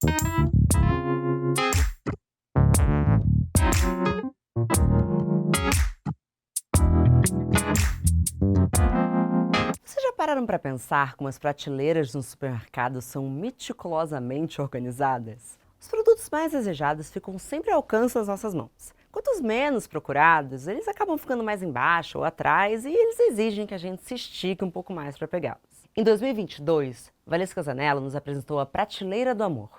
Vocês já pararam para pensar como as prateleiras no supermercado são meticulosamente organizadas? Os produtos mais desejados ficam sempre ao alcance das nossas mãos. Quanto menos procurados, eles acabam ficando mais embaixo ou atrás e eles exigem que a gente se estique um pouco mais para pegá-los. Em 2022, Valesca Zanello nos apresentou a Prateleira do Amor,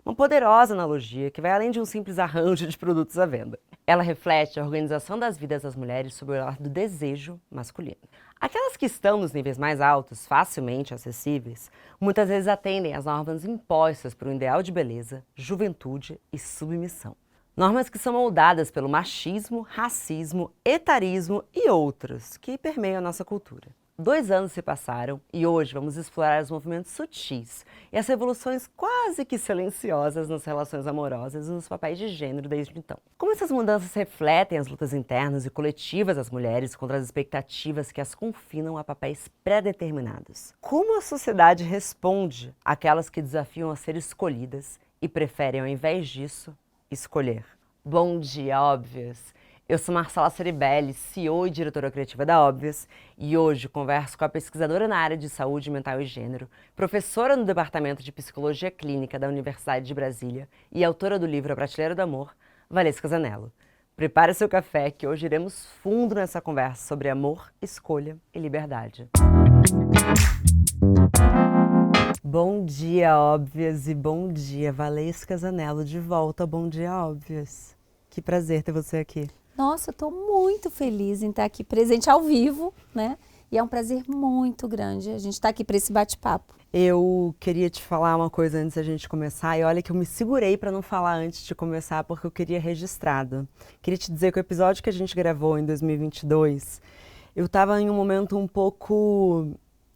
uma poderosa analogia que vai além de um simples arranjo de produtos à venda. Ela reflete a organização das vidas das mulheres sob o olhar do desejo masculino. Aquelas que estão nos níveis mais altos, facilmente acessíveis, muitas vezes atendem às normas impostas por um ideal de beleza, juventude e submissão. Normas que são moldadas pelo machismo, racismo, etarismo e outros que permeiam a nossa cultura. 2 anos se passaram e hoje vamos explorar os movimentos sutis e as revoluções quase que silenciosas nas relações amorosas e nos papéis de gênero desde então. Como essas mudanças refletem as lutas internas e coletivas das mulheres contra as expectativas que as confinam a papéis pré-determinados. Como a sociedade responde àquelas que desafiam a ser escolhidas e preferem, ao invés disso, escolher. Bom dia, óbvias! Eu sou Marcela Ceribelli, CEO e diretora criativa da Óbvias, e hoje converso com a pesquisadora na área de saúde mental e gênero, professora no Departamento de Psicologia Clínica da Universidade de Brasília e autora do livro A Prateleira do Amor, Valesca Zanello. Prepare seu café que hoje iremos fundo nessa conversa sobre amor, escolha e liberdade. Bom dia, Óbvias, e bom dia, Valesca Zanello de volta. Bom dia, Óbvias. Que prazer ter você aqui. Nossa, eu estou muito feliz em estar aqui presente ao vivo, né? E é um prazer muito grande a gente estar aqui para esse bate-papo. Eu queria te falar uma coisa antes da gente começar, e olha que eu me segurei para não falar antes de começar, porque eu queria registrado. Queria te dizer que o episódio que a gente gravou em 2022, eu estava em um momento um pouco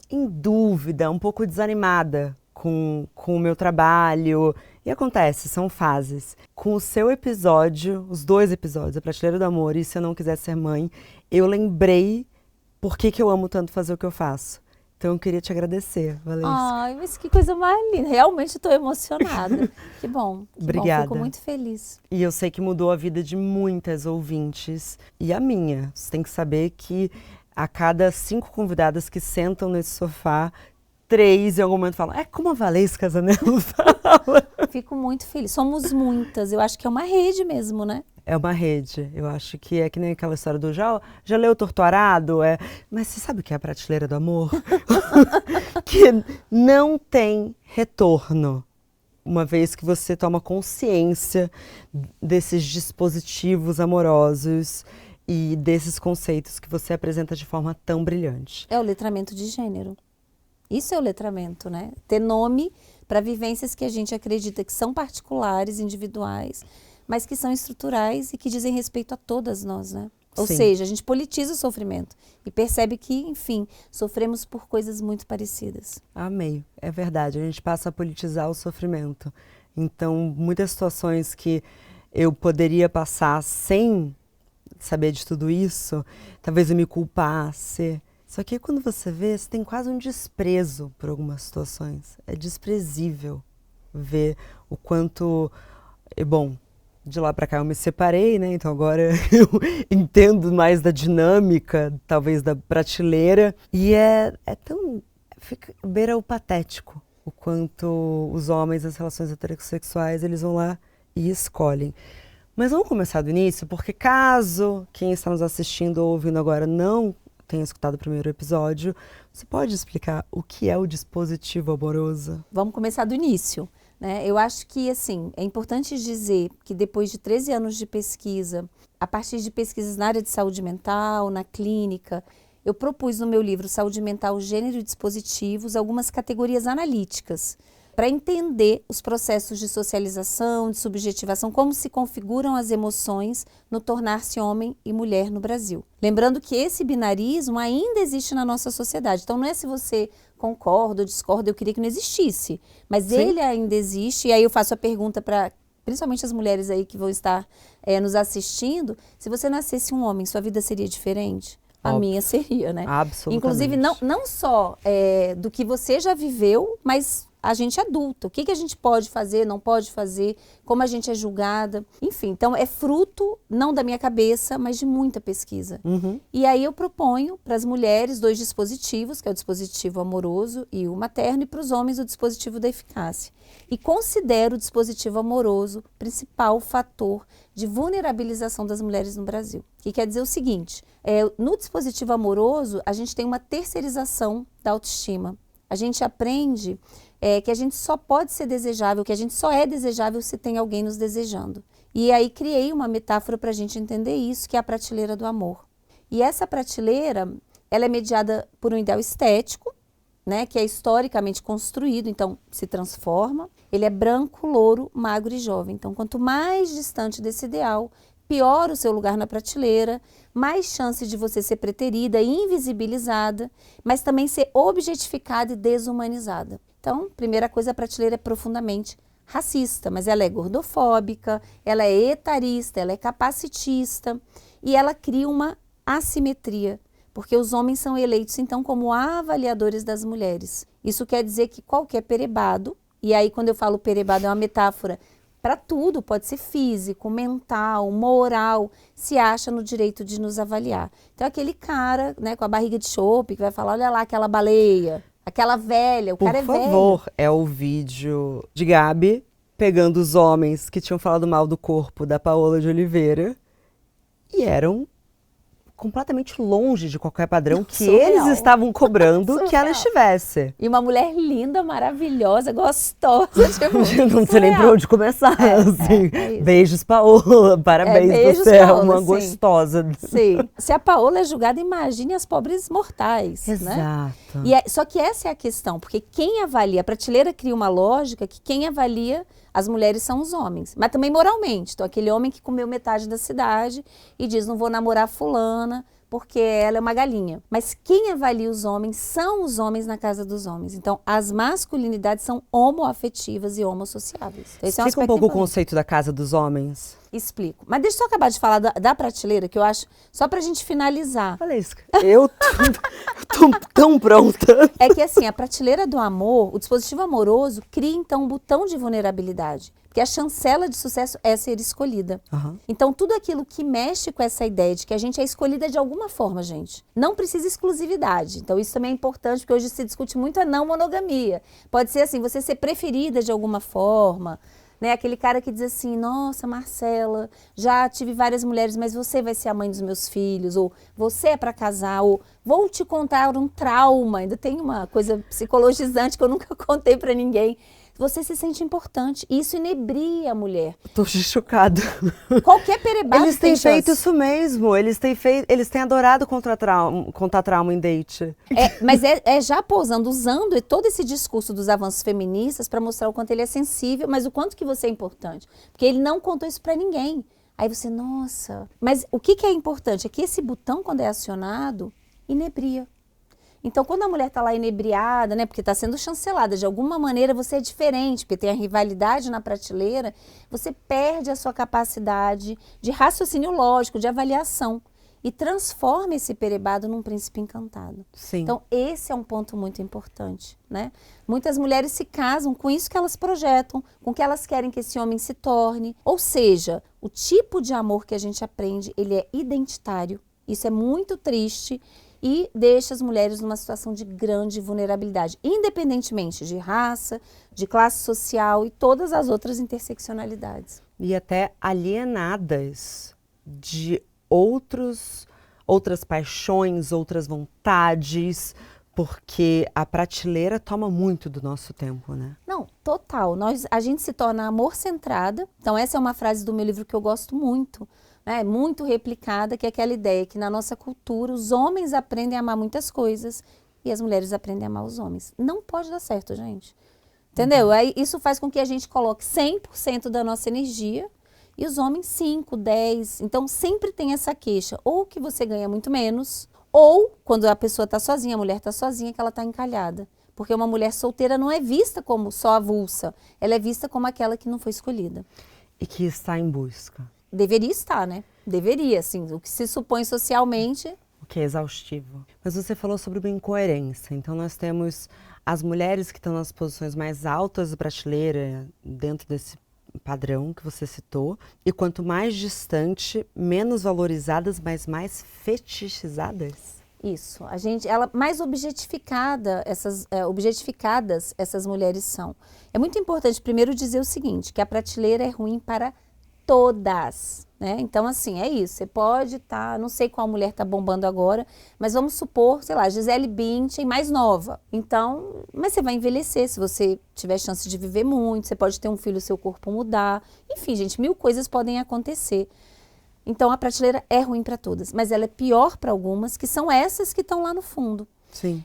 em dúvida, um pouco desanimada com o meu trabalho. E acontece, são fases. Com o seu episódio, os 2 episódios, A Prateleira do Amor e Se Eu Não Quisesse Ser Mãe, eu lembrei por que eu amo tanto fazer o que eu faço. Então eu queria te agradecer, Valesca. Ai, mas que coisa mais linda. Realmente estou emocionada. Que bom. Obrigada. Fico muito feliz. E eu sei que mudou a vida de muitas ouvintes. E a minha. Você tem que saber que a cada 5 convidadas que sentam nesse sofá, 3 em algum momento falam, é como a Valesca Zanello fala. Fico muito feliz. Somos muitas. Eu acho que é uma rede mesmo, né? É uma rede. Eu acho que é que nem aquela história do já leu Torturado? Mas você sabe o que é a Prateleira do Amor? Que não tem retorno. Uma vez que você toma consciência desses dispositivos amorosos e desses conceitos que você apresenta de forma tão brilhante. É o letramento de gênero. Isso é o letramento, né? Ter nome para vivências que a gente acredita que são particulares, individuais, mas que são estruturais e que dizem respeito a todas nós, né? Ou Sim. seja, a gente politiza o sofrimento e percebe que, enfim, sofremos por coisas muito parecidas. Amei, é verdade, a gente passa a politizar o sofrimento. Então, muitas situações que eu poderia passar sem saber de tudo isso, talvez eu me culpasse. Só que quando você vê, você tem quase um desprezo por algumas situações. É desprezível ver o quanto... Bom, de lá pra cá eu me separei, né? Então agora eu entendo mais da dinâmica, talvez da prateleira. E é tão... beira o patético o quanto os homens, as relações heterossexuais, eles vão lá e escolhem. Mas vamos começar do início, porque caso quem está nos assistindo ou ouvindo agora não tenha escutado o primeiro episódio, você pode explicar o que é o dispositivo amoroso? Vamos começar do início, né? Eu acho que, assim, é importante dizer que depois de 13 anos de pesquisa, a partir de pesquisas na área de saúde mental, na clínica, eu propus no meu livro Saúde Mental, Gênero e Dispositivos algumas categorias analíticas para entender os processos de socialização, de subjetivação, como se configuram as emoções no tornar-se homem e mulher no Brasil. Lembrando que esse binarismo ainda existe na nossa sociedade. Então não é se você concorda ou discorda, eu queria que não existisse. Mas Sim. Ele ainda existe, e aí eu faço a pergunta para principalmente as mulheres aí que vão estar nos assistindo, se você nascesse um homem, sua vida seria diferente? A Óbvio. Minha seria, né? Absolutamente. Inclusive, não só do que você já viveu, mas a gente adulta. O que a gente pode fazer, não pode fazer, como a gente é julgada. Enfim, então é fruto, não da minha cabeça, mas de muita pesquisa. E aí eu proponho para as mulheres 2 dispositivos, que é o dispositivo amoroso e o materno, e para os homens o dispositivo da eficácia. E considero o dispositivo amoroso o principal fator de vulnerabilização das mulheres no Brasil. Que quer dizer o seguinte, no dispositivo amoroso a gente tem uma terceirização da autoestima. A gente aprende que a gente só pode ser desejável, que a gente só é desejável se tem alguém nos desejando. E aí criei uma metáfora para a gente entender isso, que é a prateleira do amor. E essa prateleira, ela é mediada por um ideal estético, né, que é historicamente construído, então se transforma. Ele é branco, louro, magro e jovem. Então, quanto mais distante desse ideal, pior o seu lugar na prateleira, mais chance de você ser preterida e invisibilizada, mas também ser objetificada e desumanizada. Então, primeira coisa, a prateleira é profundamente racista, mas ela é gordofóbica, ela é etarista, ela é capacitista e ela cria uma assimetria, porque os homens são eleitos, então, como avaliadores das mulheres. Isso quer dizer que qualquer perebado, e aí quando eu falo perebado é uma metáfora para tudo, pode ser físico, mental, moral, se acha no direito de nos avaliar. Então aquele cara, né, com a barriga de chope, que vai falar, olha lá aquela baleia, aquela velha, o cara é velho. Por favor, é o vídeo de Gabi pegando os homens que tinham falado mal do corpo da Paola de Oliveira e eram completamente longe de qualquer padrão que eles estavam cobrando que ela estivesse. E uma mulher linda, maravilhosa, gostosa. Tipo, não sei nem por onde começar. Assim. Beijos, Paola. Parabéns, beijos, você Paola, é uma sim. gostosa. Sim. Se a Paola é julgada, imagine as pobres mortais. Exato. Né? Só que essa é a questão, porque quem avalia, a prateleira cria uma lógica que quem avalia as mulheres são os homens, mas também moralmente. Então, aquele homem que comeu metade da cidade e diz, não vou namorar fulana porque ela é uma galinha. Mas quem avalia os homens são os homens na casa dos homens. Então, as masculinidades são homoafetivas e homossociáveis. Esse Explica um pouco o conceito da casa dos homens. Explico. Mas deixa eu só acabar de falar da prateleira, que eu acho, só pra gente finalizar. Olha isso. Eu tô tão pronta. É que assim, a prateleira do amor, o dispositivo amoroso, cria então um botão de vulnerabilidade. Porque a chancela de sucesso é ser escolhida. Então, tudo aquilo que mexe com essa ideia de que a gente é escolhida de alguma forma, gente. Não precisa exclusividade. Então, isso também é importante, porque hoje se discute muito a não monogamia. Pode ser assim, você ser preferida de alguma forma. Né? Aquele cara que diz assim, nossa, Marcela, já tive várias mulheres, mas você vai ser a mãe dos meus filhos, ou você é para casar, ou vou te contar um trauma. Ainda tem uma coisa psicologizante que eu nunca contei para ninguém. Você se sente importante. Isso inebria a mulher. Tô chocada. Qualquer perebado Eles têm feito isso mesmo. Eles têm adorado contar trauma em date. Mas já pousando, usando todo esse discurso dos avanços feministas para mostrar o quanto ele é sensível, mas o quanto que você é importante. Porque ele não contou isso para ninguém. Aí você, nossa. Mas o que é importante? É que esse botão, quando é acionado, inebria. Então, quando a mulher está lá inebriada, né, porque está sendo chancelada, de alguma maneira você é diferente, porque tem a rivalidade na prateleira, você perde a sua capacidade de raciocínio lógico, de avaliação, e transforma esse perebado num príncipe encantado. Sim. Então, esse é um ponto muito importante, né? Muitas mulheres se casam com isso que elas projetam, com o que elas querem que esse homem se torne. Ou seja, o tipo de amor que a gente aprende, ele é identitário. Isso é muito triste. E deixa as mulheres numa situação de grande vulnerabilidade, independentemente de raça, de classe social e todas as outras interseccionalidades. E até alienadas de outras paixões, outras vontades, porque a prateleira toma muito do nosso tempo, né? Não, total. A gente se torna amor-centrada. Então essa é uma frase do meu livro que eu gosto muito. Muito replicada, que é aquela ideia que na nossa cultura os homens aprendem a amar muitas coisas e as mulheres aprendem a amar os homens. Não pode dar certo, gente. Entendeu? Aí isso faz com que a gente coloque 100% da nossa energia e os homens 5, 10. Então sempre tem essa queixa, ou que você ganha muito menos, ou quando a pessoa está sozinha, a mulher está sozinha, que ela está encalhada. Porque uma mulher solteira não é vista como só avulsa, ela é vista como aquela que não foi escolhida. E que está em busca. Deveria estar, né? Deveria, assim, o que se supõe socialmente. O que é exaustivo. Mas você falou sobre uma incoerência. Então nós temos As mulheres que estão nas posições mais altas da prateleira, dentro desse padrão que você citou, e quanto mais distante, menos valorizadas, mas mais fetichizadas? Isso, ela mais objetificadas essas mulheres são. É muito importante primeiro dizer o seguinte, que a prateleira é ruim para todas, né? Então assim, é isso, você pode estar, não sei qual mulher está bombando agora, mas vamos supor, sei lá, Gisele Bündchen mais nova. Então, mas você vai envelhecer, se você tiver chance de viver muito, você pode ter um filho, seu corpo mudar, enfim, gente, 1000 coisas podem acontecer. Então, a prateleira é ruim para todas, mas ela é pior para algumas, que são essas que estão lá no fundo. Sim.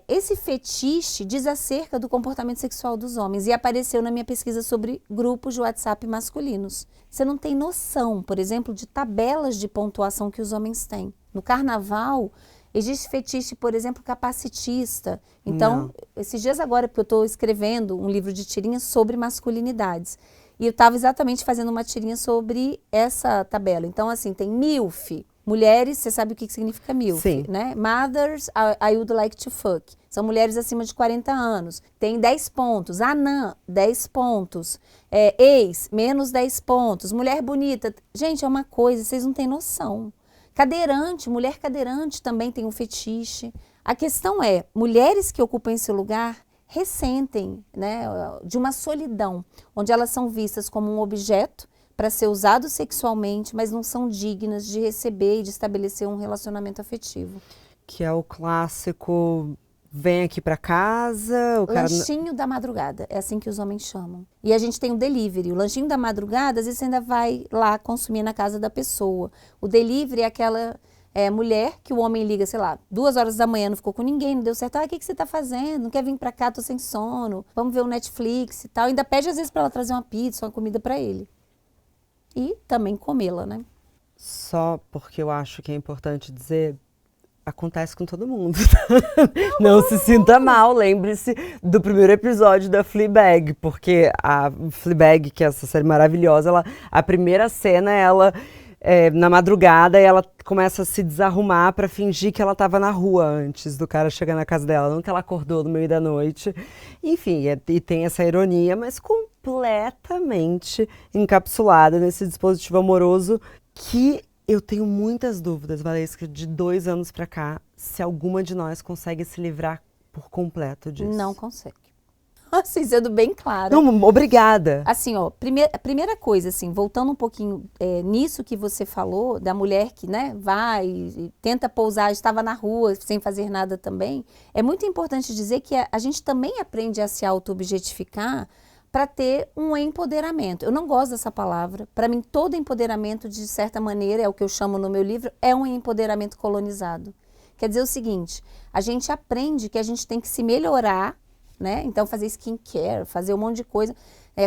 Esse fetiche diz acerca do comportamento sexual dos homens e apareceu na minha pesquisa sobre grupos de WhatsApp masculinos. Você não tem noção, por exemplo, de tabelas de pontuação que os homens têm. No carnaval, existe fetiche, por exemplo, capacitista. Então, esses dias agora, porque eu estou escrevendo um livro de tirinhas sobre masculinidades. E eu estava exatamente fazendo uma tirinha sobre essa tabela. Então, assim, tem MILF, mulheres, você sabe o que significa MILF, Sim. né? Mothers I would like to fuck. São mulheres acima de 40 anos. Tem 10 pontos. Anã, 10 pontos. Ex, menos 10 pontos. Mulher bonita. Gente, é uma coisa, vocês não têm noção. Cadeirante, mulher cadeirante também tem um fetiche. A questão é, mulheres que ocupam esse lugar ressentem, né, de uma solidão, onde elas são vistas como um objeto para ser usado sexualmente, mas não são dignas de receber e de estabelecer um relacionamento afetivo. Que é o clássico, vem aqui para casa... O cara... Lanchinho da madrugada, é assim que os homens chamam. E a gente tem o delivery, o lanchinho da madrugada, às vezes você ainda vai lá consumir na casa da pessoa. O delivery é aquela... mulher que o homem liga, sei lá, 2 horas da manhã, não ficou com ninguém, não deu certo. O que você tá fazendo? Não quer vir pra cá? Tô sem sono. Vamos ver o Netflix e tal. Ainda pede às vezes pra ela trazer uma pizza, uma comida pra ele. E também comê-la, né? Só porque eu acho que é importante dizer, acontece com todo mundo. Não se sinta mal, lembre-se do primeiro episódio da Fleabag, porque a Fleabag, que é essa série maravilhosa, a primeira cena, ela... na madrugada, ela começa a se desarrumar para fingir que ela estava na rua antes do cara chegar na casa dela, não que ela acordou no meio da noite. Enfim, e tem essa ironia, mas completamente encapsulada nesse dispositivo amoroso que eu tenho muitas dúvidas, Valesca, de 2 anos para cá, se alguma de nós consegue se livrar por completo disso. Não consegue. Assim, sendo bem clara. Não, obrigada. Assim, ó, a primeira coisa, assim, voltando um pouquinho nisso que você falou, da mulher que, né, vai e tenta pousar, estava na rua sem fazer nada também, é muito importante dizer que a gente também aprende a se auto-objetificar para ter um empoderamento. Eu não gosto dessa palavra. Para mim, todo empoderamento, de certa maneira, é o que eu chamo no meu livro, é um empoderamento colonizado. Quer dizer o seguinte, a gente aprende que a gente tem que se melhorar, né? Então, fazer skincare, fazer um monte de coisa,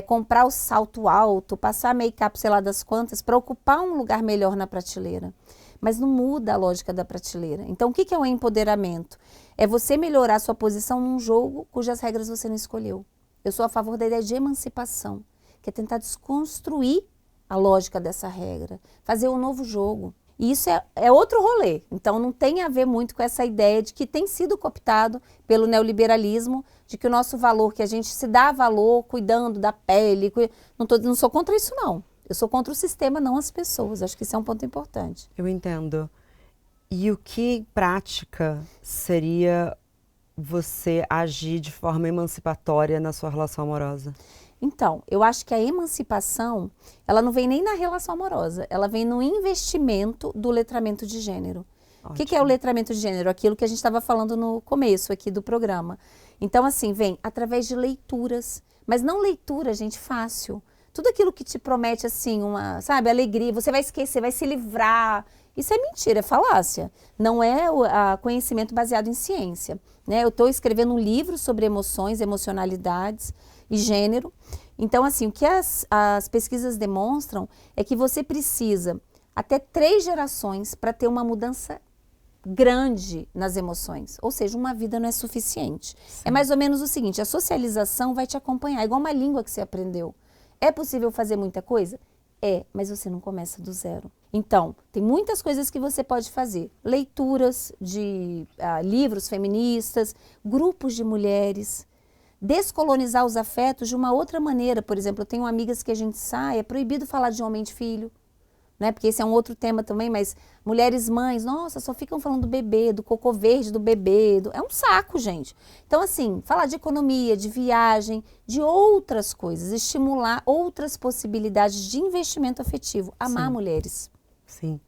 comprar o salto alto, passar make-up, sei lá das quantas, para ocupar um lugar melhor na prateleira. Mas não muda a lógica da prateleira. Então, o que é o empoderamento? É você melhorar a sua posição num jogo cujas regras você não escolheu. Eu sou a favor da ideia de emancipação, que é tentar desconstruir a lógica dessa regra, fazer um novo jogo. E isso é outro rolê, então não tem a ver muito com essa ideia de que tem sido cooptado pelo neoliberalismo, de que o nosso valor, que a gente se dá valor cuidando da pele, não sou contra isso não, eu sou contra o sistema, não as pessoas, acho que isso é um ponto importante. Eu entendo. E o que em prática seria você agir de forma emancipatória na sua relação amorosa? Então, eu acho que a emancipação, ela não vem nem na relação amorosa, ela vem no investimento do letramento de gênero. O que é o letramento de gênero? Aquilo que a gente estava falando no começo aqui do programa. Então, assim, vem através de leituras, mas não leitura, gente, fácil. Tudo aquilo que te promete, assim, uma, sabe, alegria, você vai esquecer, vai se livrar. Isso é mentira, é falácia. Não é conhecimento baseado em ciência, né? Eu estou escrevendo um livro sobre emoções, emocionalidades e gênero. Então, assim, o que as pesquisas demonstram é que você precisa até 3 gerações para ter uma mudança grande nas emoções. Ou seja, uma vida não é suficiente. Sim. É mais ou menos o seguinte, a socialização vai te acompanhar, igual uma língua que você aprendeu. É possível fazer muita coisa? Mas você não começa do zero. Então, tem muitas coisas que você pode fazer. Leituras de livros feministas, grupos de mulheres, descolonizar os afetos de uma outra maneira. Por exemplo, eu tenho amigas que a gente sai, é proibido falar de homem e de filho, né? Porque esse é um outro tema também, mas mulheres mães, nossa, só ficam falando do bebê, do cocô verde do bebê, é um saco, gente. Então, assim, falar de economia, de viagem, de outras coisas, estimular outras possibilidades de investimento afetivo, amar mulheres. Sim.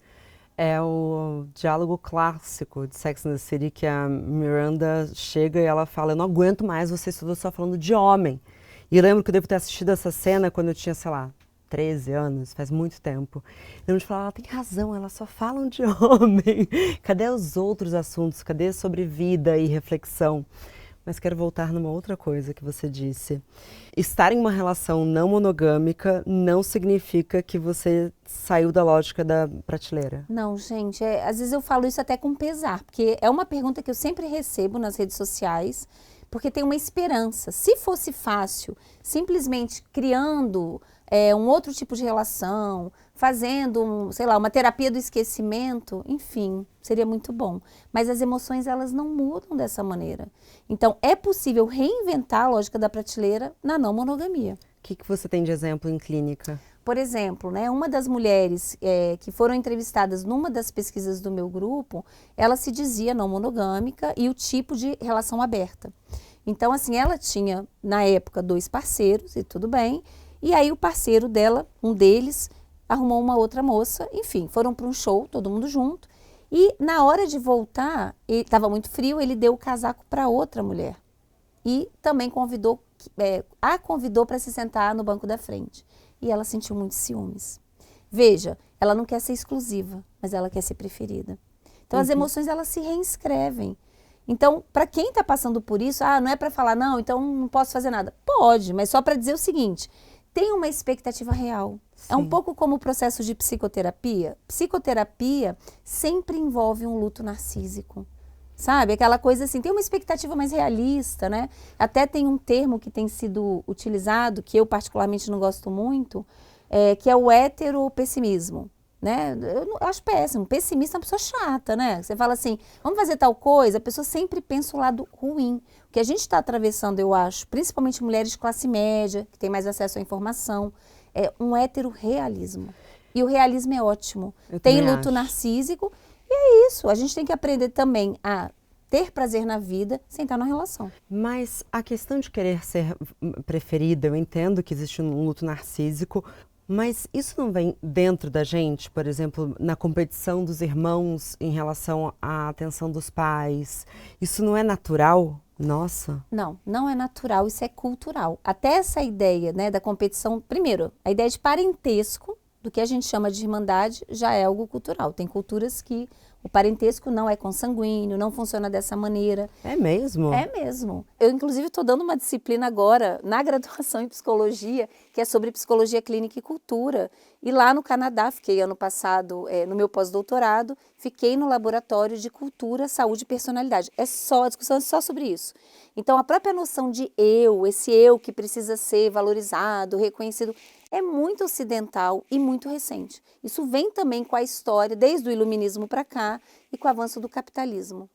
É o diálogo clássico de Sex and the City que a Miranda chega e ela fala, eu não aguento mais vocês todos só falando de homem. E eu lembro que eu devo ter assistido essa cena quando eu tinha, sei lá, 13 anos, faz muito tempo. Eu lembro de falar, ela tem razão, elas só falam de homem. Cadê os outros assuntos? Cadê sobre vida e reflexão? Mas quero voltar numa outra coisa que você disse. Estar em uma relação não monogâmica não significa que você saiu da lógica da prateleira. Não, gente, às vezes eu falo isso até com pesar, porque é uma pergunta que eu sempre recebo nas redes sociais, porque tem uma esperança. Se fosse fácil, simplesmente criando um outro tipo de relação, fazendo, sei lá, uma terapia do esquecimento, enfim, seria muito bom. Mas as emoções, elas não mudam dessa maneira. Então, é possível reinventar a lógica da prateleira na não monogamia. O que você tem de exemplo em clínica? Por exemplo, né, uma das mulheres que foram entrevistadas numa das pesquisas do meu grupo, ela se dizia não monogâmica e o tipo de relação aberta. Então, assim, ela tinha, na época, 2 parceiros e tudo bem, e aí o parceiro dela, um deles, arrumou uma outra moça, enfim, foram para um show, todo mundo junto, e na hora de voltar, estava muito frio, ele deu o casaco para outra mulher e também a convidou para se sentar no banco da frente. E ela sentiu muitos ciúmes. Veja, ela não quer ser exclusiva, mas ela quer ser preferida. Então, as emoções, elas se reinscrevem. Então, para quem está passando por isso, não é para falar, não, então não posso fazer nada. Pode, mas só para dizer o seguinte, tem uma expectativa real. Sim. É um pouco como o processo de psicoterapia. Psicoterapia sempre envolve um luto narcísico. Sabe? Aquela coisa assim, tem uma expectativa mais realista, né? Até tem um termo que tem sido utilizado, que eu particularmente não gosto muito, que é o heteropessimismo, né? Eu acho péssimo. Pessimista é uma pessoa chata, né? Você fala assim, vamos fazer tal coisa, a pessoa sempre pensa o lado ruim. O que a gente está atravessando, eu acho, principalmente mulheres de classe média, que têm mais acesso à informação, é um heterorrealismo. E o realismo é ótimo. Tem luto narcísico. E é isso, a gente tem que aprender também a ter prazer na vida sem estar na relação. Mas a questão de querer ser preferida, eu entendo que existe um luto narcísico, mas isso não vem dentro da gente, por exemplo, na competição dos irmãos em relação à atenção dos pais? Isso não é natural? Nossa. Não, não é natural, isso é cultural. Até essa ideia, né, da competição, primeiro, a ideia de parentesco, do que a gente chama de irmandade, já é algo cultural. Tem culturas que o parentesco não é consanguíneo, não funciona dessa maneira. É mesmo? É mesmo. Eu, inclusive, estou dando uma disciplina agora, na graduação em psicologia, que é sobre psicologia clínica e cultura. E lá no Canadá, fiquei ano passado, no meu pós-doutorado, fiquei no laboratório de cultura, saúde e personalidade. A discussão é só sobre isso. Então, a própria noção de esse eu que precisa ser valorizado, reconhecido, é muito ocidental e muito recente. Isso vem também com a história, desde o iluminismo para cá, e com o avanço do capitalismo.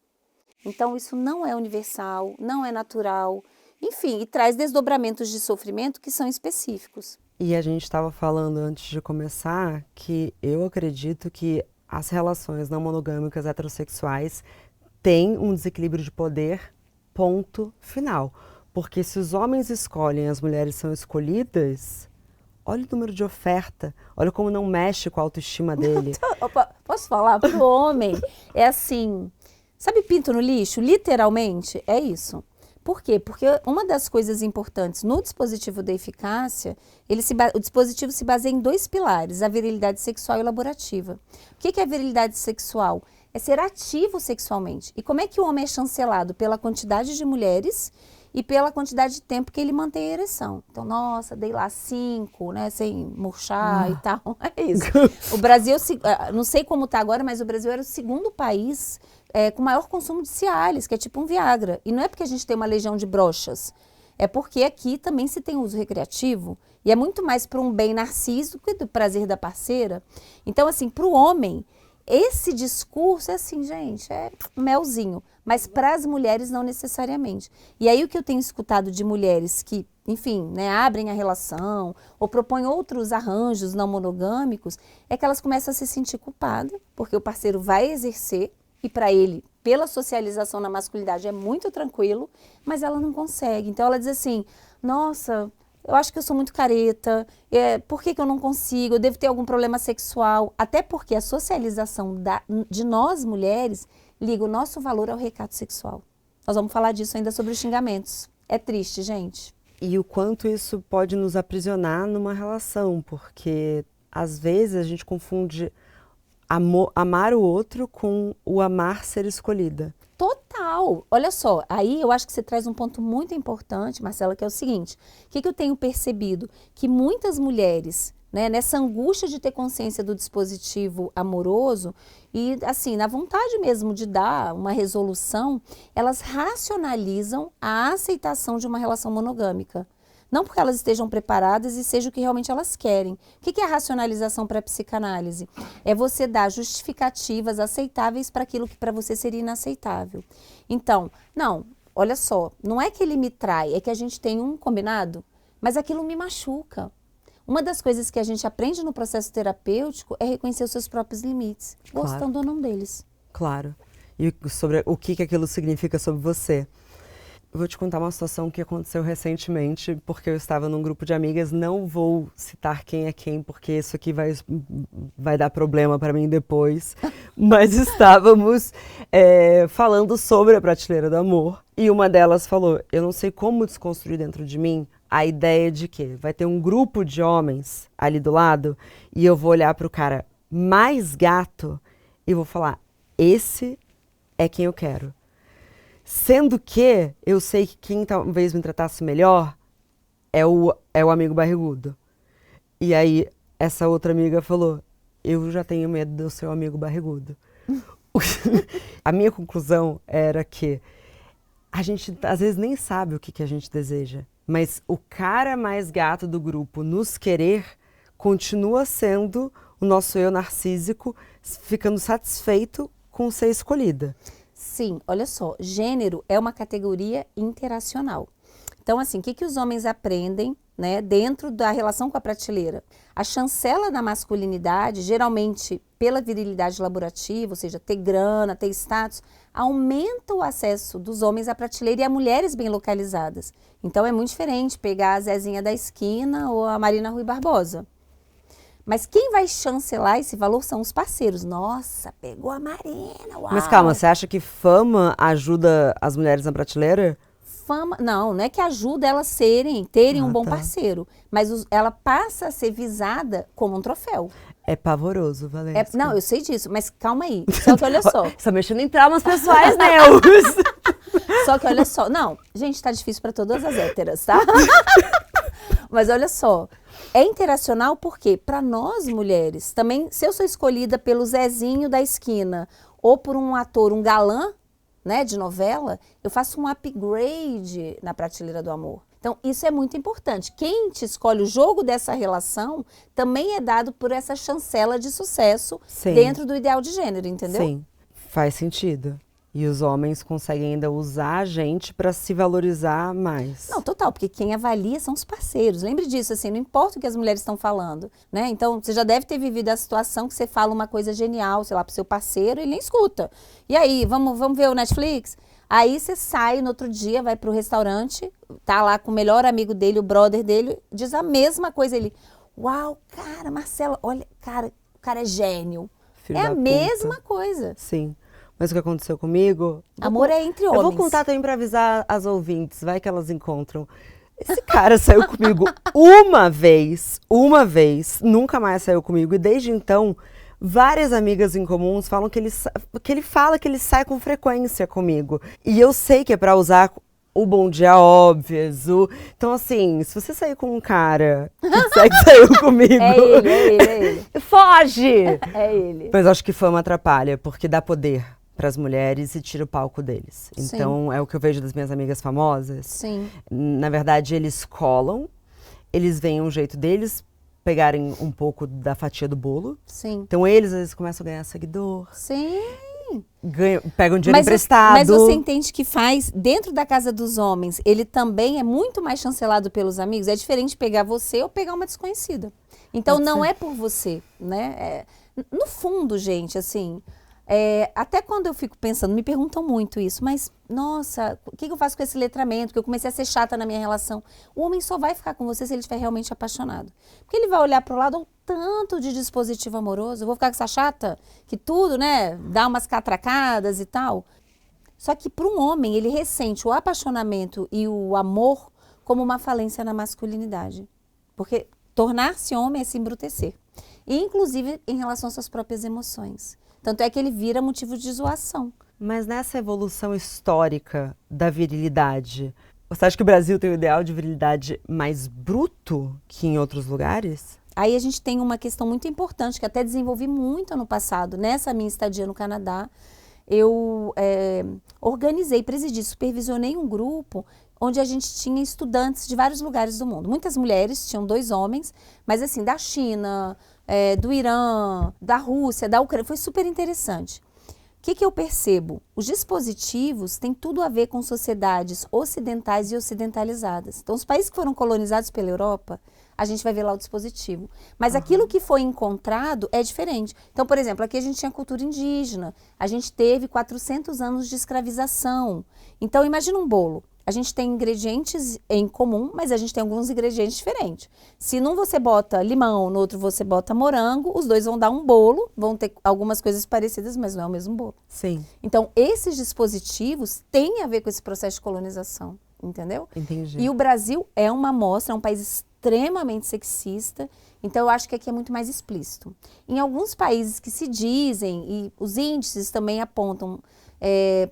Então, isso não é universal, não é natural, enfim, e traz desdobramentos de sofrimento que são específicos. E a gente estava falando antes de começar que eu acredito que as relações não monogâmicas heterossexuais têm um desequilíbrio de poder, ponto final. Porque se os homens escolhem e as mulheres são escolhidas, olha o número de oferta, olha como não mexe com a autoestima dele. Opa, posso falar? Para o homem, é assim, sabe pinto no lixo? Literalmente, é isso. Por quê? Porque uma das coisas importantes no dispositivo da eficácia, o dispositivo se baseia em 2 pilares, a virilidade sexual e laborativa. O que é a virilidade sexual? É ser ativo sexualmente. E como é que o homem é chancelado? Pela quantidade de mulheres e pela quantidade de tempo que ele mantém a ereção. Então, nossa, dei lá 5, né, sem murchar e tal. É isso. O Brasil, não sei como está agora, mas o Brasil era o 2º país com maior consumo de Cialis, que é tipo um Viagra. E não é porque a gente tem uma legião de broxas. É porque aqui também se tem uso recreativo e é muito mais para um bem narcísico e do prazer da parceira. Então, assim, para o homem, esse discurso é assim, gente, é melzinho, mas para as mulheres não necessariamente. E aí o que eu tenho escutado de mulheres que, enfim, né, abrem a relação ou propõem outros arranjos não monogâmicos, é que elas começam a se sentir culpadas, porque o parceiro vai exercer e para ele, pela socialização na masculinidade, é muito tranquilo, mas ela não consegue. Então ela diz assim, nossa, eu acho que eu sou muito careta, por que eu não consigo? Eu devo ter algum problema sexual. Até porque a socialização de nós mulheres liga o nosso valor ao recato sexual. Nós vamos falar disso ainda sobre os xingamentos. É triste, gente. E o quanto isso pode nos aprisionar numa relação, porque às vezes a gente confunde amar o outro com o amar ser escolhida. Total. Olha só, aí eu acho que você traz um ponto muito importante, Marcela, que é o seguinte. O que eu tenho percebido? Que muitas mulheres, né, nessa angústia de ter consciência do dispositivo amoroso e, assim, na vontade mesmo de dar uma resolução, elas racionalizam a aceitação de uma relação monogâmica. Não porque elas estejam preparadas e seja o que realmente elas querem. O que é a racionalização para a psicanálise? É você dar justificativas aceitáveis para aquilo que para você seria inaceitável. Então, não, olha só, não é que ele me trai, é que a gente tem um combinado, mas aquilo me machuca. Uma das coisas que a gente aprende no processo terapêutico é reconhecer os seus próprios limites, gostando ou não deles. Claro. E sobre o que aquilo significa sobre você. Eu vou te contar uma situação que aconteceu recentemente, porque eu estava num grupo de amigas, não vou citar quem é quem, porque isso aqui vai dar problema para mim depois, mas estávamos falando sobre a prateleira do amor, e uma delas falou, eu não sei como desconstruir dentro de mim a ideia de que vai ter um grupo de homens ali do lado, e eu vou olhar para o cara mais gato e vou falar, esse é quem eu quero. Sendo que eu sei que quem talvez me tratasse melhor é o amigo barrigudo. E aí essa outra amiga falou, eu já tenho medo do seu amigo barrigudo. A minha conclusão era que a gente às vezes nem sabe o que a gente deseja, mas o cara mais gato do grupo nos querer continua sendo o nosso eu narcísico, ficando satisfeito com ser escolhida. Sim, olha só, gênero é uma categoria interacional. Então, assim, o que os homens aprendem, né, dentro da relação com a prateleira? A chancela da masculinidade, geralmente pela virilidade laborativa, ou seja, ter grana, ter status, aumenta o acesso dos homens à prateleira e a mulheres bem localizadas. Então, é muito diferente pegar a Zezinha da esquina ou a Marina Rui Barbosa. Mas quem vai chancelar esse valor são os parceiros. Nossa, pegou a Marina, uau! Mas calma, você acha que fama ajuda as mulheres na prateleira? Fama, não é que ajuda elas terem um bom parceiro, mas ela passa a ser visada como um troféu. É pavoroso, Valesca. Não, eu sei disso, mas calma aí. Só que olha só. Você tá mexendo em traumas pessoais, Neus. Só que olha só. Não, gente, tá difícil para todas as héteras, tá? Mas olha só. É interacional porque, para nós mulheres, também, se eu sou escolhida pelo Zezinho da esquina ou por um ator, um galã, né, de novela, eu faço um upgrade na prateleira do amor. Então, isso é muito importante. Quem te escolhe o jogo dessa relação também é dado por essa chancela de sucesso dentro do ideal de gênero, entendeu? Sim, faz sentido. E os homens conseguem ainda usar a gente para se valorizar mais. Não, total, porque quem avalia são os parceiros. Lembre disso, assim, não importa o que as mulheres estão falando, né? Então, você já deve ter vivido a situação que você fala uma coisa genial, sei lá, pro seu parceiro e ele nem escuta. E aí, vamos ver o Netflix? Aí você sai no outro dia, vai pro restaurante, tá lá com o melhor amigo dele, o brother dele, diz a mesma coisa. Ele, uau, cara, Marcela, olha, cara, o cara é gênio. Filho é da a puta. mesma coisa. Sim. Mas o que aconteceu comigo... Amor é entre homens. Eu vou contar também para avisar as ouvintes, vai que elas encontram. Esse cara saiu comigo uma vez, nunca mais saiu comigo. E desde então, várias amigas em comuns falam que ele fala que ele sai com frequência comigo. E eu sei que é para usar o bom dia óbvio. Então, assim, se você sair com um cara que disser que saiu comigo... É ele. Foge! É ele. Mas acho que fama atrapalha, porque dá poder para as mulheres e tira o palco deles. Sim. Então, é o que eu vejo das minhas amigas famosas. Sim. Na verdade, eles colam, eles veem um jeito deles pegarem um pouco da fatia do bolo. Sim. Então, eles às vezes começam a ganhar seguidor. Sim. Pegam dinheiro emprestado. Mas você entende que faz, dentro da casa dos homens, ele também é muito mais chancelado pelos amigos? É diferente pegar você ou pegar uma desconhecida. Então, Pode não ser. é por você, né? No fundo, gente, assim, até quando eu fico pensando, me perguntam muito isso, mas, nossa, o que eu faço com esse letramento? Que eu comecei a ser chata na minha relação. O homem só vai ficar com você se ele estiver realmente apaixonado. Porque ele vai olhar pro lado, tanto de dispositivo amoroso, eu vou ficar com essa chata, que tudo, né, dá umas catracadas e tal. Só que para um homem, ele ressente o apaixonamento e o amor como uma falência na masculinidade. Porque tornar-se homem é se embrutecer. E, inclusive, em relação às suas próprias emoções. Tanto é que ele vira motivo de zoação. Mas nessa evolução histórica da virilidade, você acha que o Brasil tem o ideal de virilidade mais bruto que em outros lugares? Aí a gente tem uma questão muito importante, que até desenvolvi muito ano passado. Nessa minha estadia no Canadá, eu organizei, presidi, supervisionei um grupo onde a gente tinha estudantes de vários lugares do mundo. Muitas mulheres, tinham 2 homens, mas assim, da China, do Irã, da Rússia, da Ucrânia. Foi super interessante. O que eu percebo? Os dispositivos têm tudo a ver com sociedades ocidentais e ocidentalizadas. Então, os países que foram colonizados pela Europa, a gente vai ver lá o dispositivo. Mas aquilo que foi encontrado é diferente. Então, por exemplo, aqui a gente tinha cultura indígena, a gente teve 400 anos de escravização. Então, imagina um bolo. A gente tem ingredientes em comum, mas a gente tem alguns ingredientes diferentes. Se num você bota limão, no outro você bota morango, os dois vão dar um bolo, vão ter algumas coisas parecidas, mas não é o mesmo bolo. Sim. Então, esses dispositivos têm a ver com esse processo de colonização, entendeu? Entendi. E o Brasil é uma amostra, é um país extremamente sexista, então eu acho que aqui é muito mais explícito. Em alguns países que se dizem, e os índices também apontam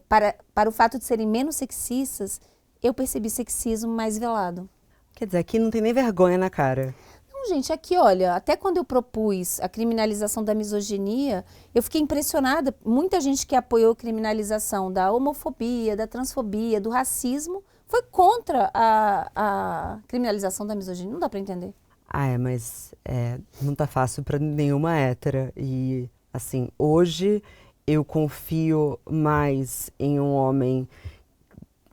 para o fato de serem menos sexistas, eu percebi sexismo mais velado. Quer dizer, aqui não tem nem vergonha na cara. Não, gente, aqui, olha, até quando eu propus a criminalização da misoginia, eu fiquei impressionada. Muita gente que apoiou a criminalização da homofobia, da transfobia, do racismo, foi contra a criminalização da misoginia. Não dá para entender. Mas não tá fácil pra nenhuma hétera. E, assim, hoje eu confio mais em um homem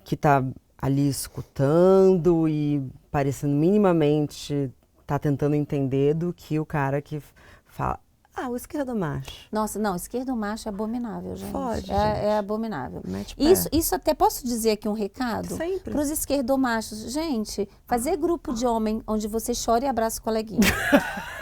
que tá ali escutando e parecendo minimamente tá tentando entender do que o cara que fala, o esquerdomacho. Nossa, não, esquerdomacho é abominável, gente. Pode, é abominável. Mete pé. Isso até posso dizer aqui um recado? Sempre. Para os esquerdomachos. Gente, fazer grupo de homem onde você chora e abraça o coleguinha.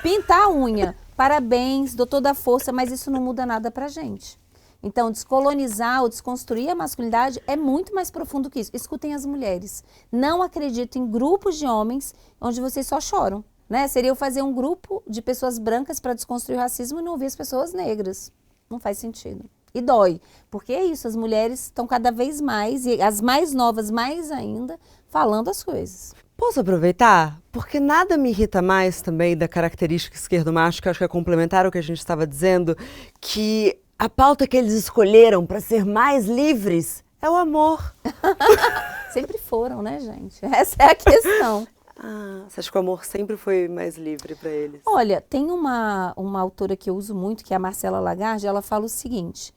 Pintar a unha. Parabéns, dou toda a força, mas isso não muda nada pra gente. Então, descolonizar ou desconstruir a masculinidade é muito mais profundo que isso. Escutem as mulheres. Não acredito em grupos de homens onde vocês só choram. Né? Seria eu fazer um grupo de pessoas brancas para desconstruir o racismo e não ouvir as pessoas negras. Não faz sentido. E dói. Porque é isso, as mulheres estão cada vez mais, e as mais novas mais ainda, falando as coisas. Posso aproveitar? Porque nada me irrita mais também da característica esquerdo-macho, que acho que é complementar ao que a gente estava dizendo, que a pauta que eles escolheram para ser mais livres é o amor. Sempre foram, né, gente? Essa é a questão. Você acha que o amor sempre foi mais livre para eles? Olha, tem uma autora que eu uso muito, que é a Marcela Lagarde, ela fala o seguinte,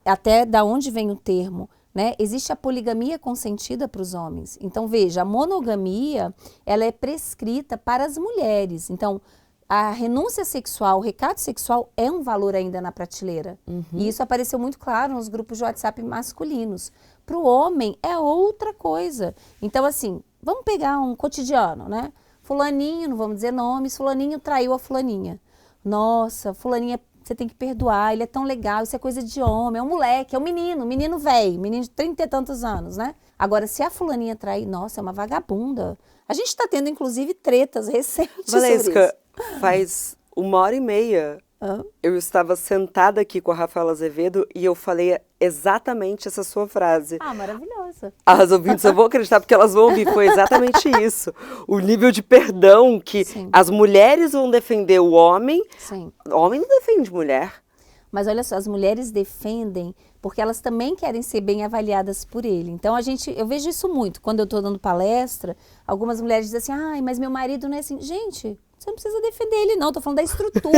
até da onde vem o termo, né? Existe a poligamia consentida para os homens. Então, veja, a monogamia, ela é prescrita para as mulheres. Então, a renúncia sexual, o recato sexual é um valor ainda na prateleira. E isso apareceu muito claro nos grupos de WhatsApp masculinos. Para o homem é outra coisa. Então, assim, vamos pegar um cotidiano, né? Fulaninho, não vamos dizer nomes, fulaninho traiu a fulaninha. Nossa, fulaninha, você tem que perdoar, ele é tão legal, isso é coisa de homem, é um moleque, é um menino velho, menino de 30 e tantos anos, né? Agora, se a fulaninha trair, nossa, é uma vagabunda. A gente está tendo, inclusive, tretas recentes sobre isso. Valesca, faz 1h30 eu estava sentada aqui com a Rafaela Azevedo e eu falei exatamente essa sua frase. Maravilhosa. As ouvintes, eu vou acreditar porque elas vão ouvir, foi exatamente isso. O nível de perdão que Sim. as mulheres vão defender o homem. Sim. O homem não defende mulher. Mas olha só, as mulheres defendem porque elas também querem ser bem avaliadas por ele. Então eu vejo isso muito. Quando eu estou dando palestra, algumas mulheres dizem assim, ai, mas meu marido não é assim. Gente, você não precisa defender ele não, estou falando da estrutura,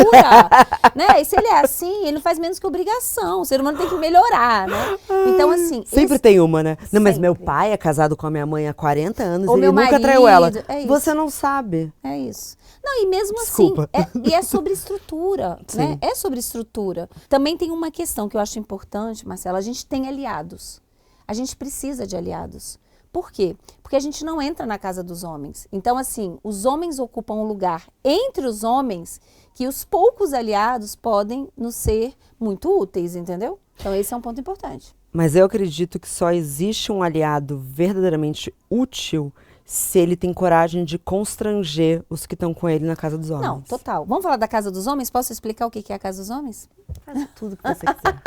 né? E se ele é assim, ele não faz menos que obrigação, o ser humano tem que melhorar, né? Então assim... Sempre tem uma, né? Não, mas meu Sempre. pai é casado com a minha mãe há 40 anos Ou e ele meu nunca traiu ela. marido, é isso. Você não sabe. É isso. Não, e mesmo Desculpa. assim, é sobre estrutura, né? Sim. É sobre estrutura. Também tem uma questão que eu acho importante, Marcela, a gente tem aliados. A gente precisa de aliados. Por quê? Porque a gente não entra na casa dos homens. Então, assim, os homens ocupam um lugar entre os homens que os poucos aliados podem nos ser muito úteis, entendeu? Então, esse é um ponto importante. Mas eu acredito que só existe um aliado verdadeiramente útil se ele tem coragem de constranger os que estão com ele na casa dos homens. Não, total. Vamos falar da casa dos homens? Posso explicar o que é a casa dos homens? Faz tudo que você quiser.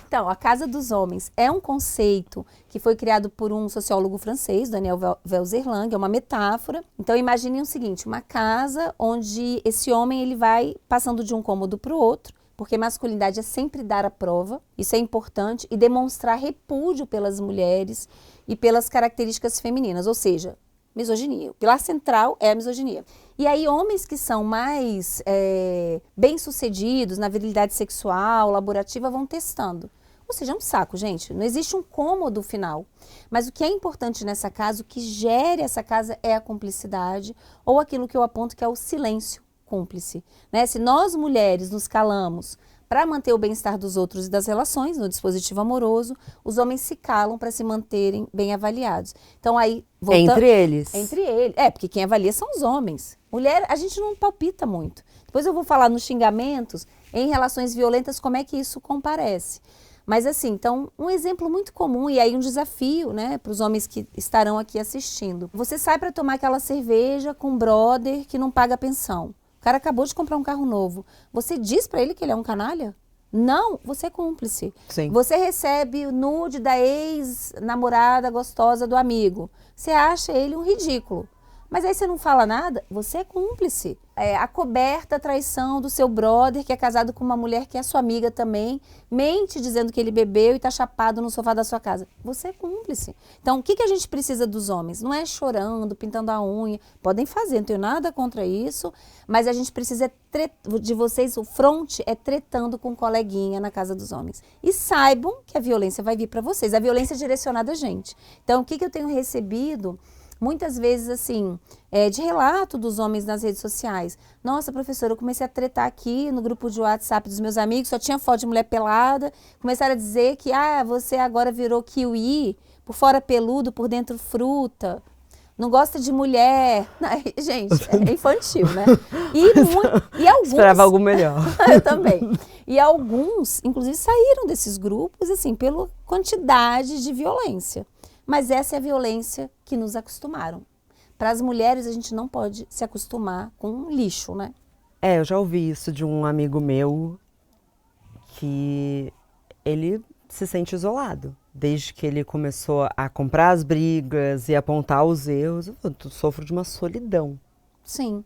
Então, a casa dos homens é um conceito que foi criado por um sociólogo francês, Daniel Velzerlang, é uma metáfora. Então, imaginem o seguinte, uma casa onde esse homem ele vai passando de um cômodo para o outro, porque masculinidade é sempre dar a prova, isso é importante, e demonstrar repúdio pelas mulheres e pelas características femininas, ou seja, misoginia. O pilar central é a misoginia. E aí, homens que são mais bem-sucedidos na virilidade sexual, laborativa, vão testando. Ou seja, é um saco, gente. Não existe um cômodo final. Mas o que é importante nessa casa, o que gere essa casa é a cumplicidade, ou aquilo que eu aponto que é o silêncio cúmplice. Né? Se nós, mulheres, nos calamos para manter o bem-estar dos outros e das relações no dispositivo amoroso, os homens se calam para se manterem bem avaliados. Então aí... Entre eles. Entre eles. Porque quem avalia são os homens. Mulher, a gente não palpita muito. Depois eu vou falar nos xingamentos, em relações violentas, como é que isso comparece. Mas assim, então, um exemplo muito comum e aí um desafio, né, para os homens que estarão aqui assistindo. Você sai para tomar aquela cerveja com um brother que não paga pensão. O cara acabou de comprar um carro novo. Você diz para ele que ele é um canalha? Não, você é cúmplice. Sim. Você recebe o nude da ex-namorada gostosa do amigo. Você acha ele um ridículo. Mas aí você não fala nada, você é cúmplice. A coberta traição do seu brother, que é casado com uma mulher que é sua amiga também, mente dizendo que ele bebeu e está chapado no sofá da sua casa. Você é cúmplice. Então, o que a gente precisa dos homens? Não é chorando, pintando a unha. Podem fazer, não tenho nada contra isso, mas a gente precisa de vocês, o front é tretando com um coleguinha na casa dos homens. E saibam que a violência vai vir para vocês. A violência é direcionada a gente. Então, o que eu tenho recebido... Muitas vezes, assim, de relato dos homens nas redes sociais. Nossa, professora, eu comecei a tretar aqui no grupo de WhatsApp dos meus amigos, só tinha foto de mulher pelada. Começaram a dizer que, você agora virou kiwi, por fora peludo, por dentro fruta. Não gosta de mulher. Gente, é infantil, né? E alguns... Esperava algo melhor. Eu também. E alguns, inclusive, saíram desses grupos, assim, pela quantidade de violência. Mas essa é a violência que nos acostumaram. Para as mulheres, a gente não pode se acostumar com lixo, né? Eu já ouvi isso de um amigo meu, que ele se sente isolado. Desde que ele começou a comprar as brigas e apontar os erros, eu sofro de uma solidão. Sim.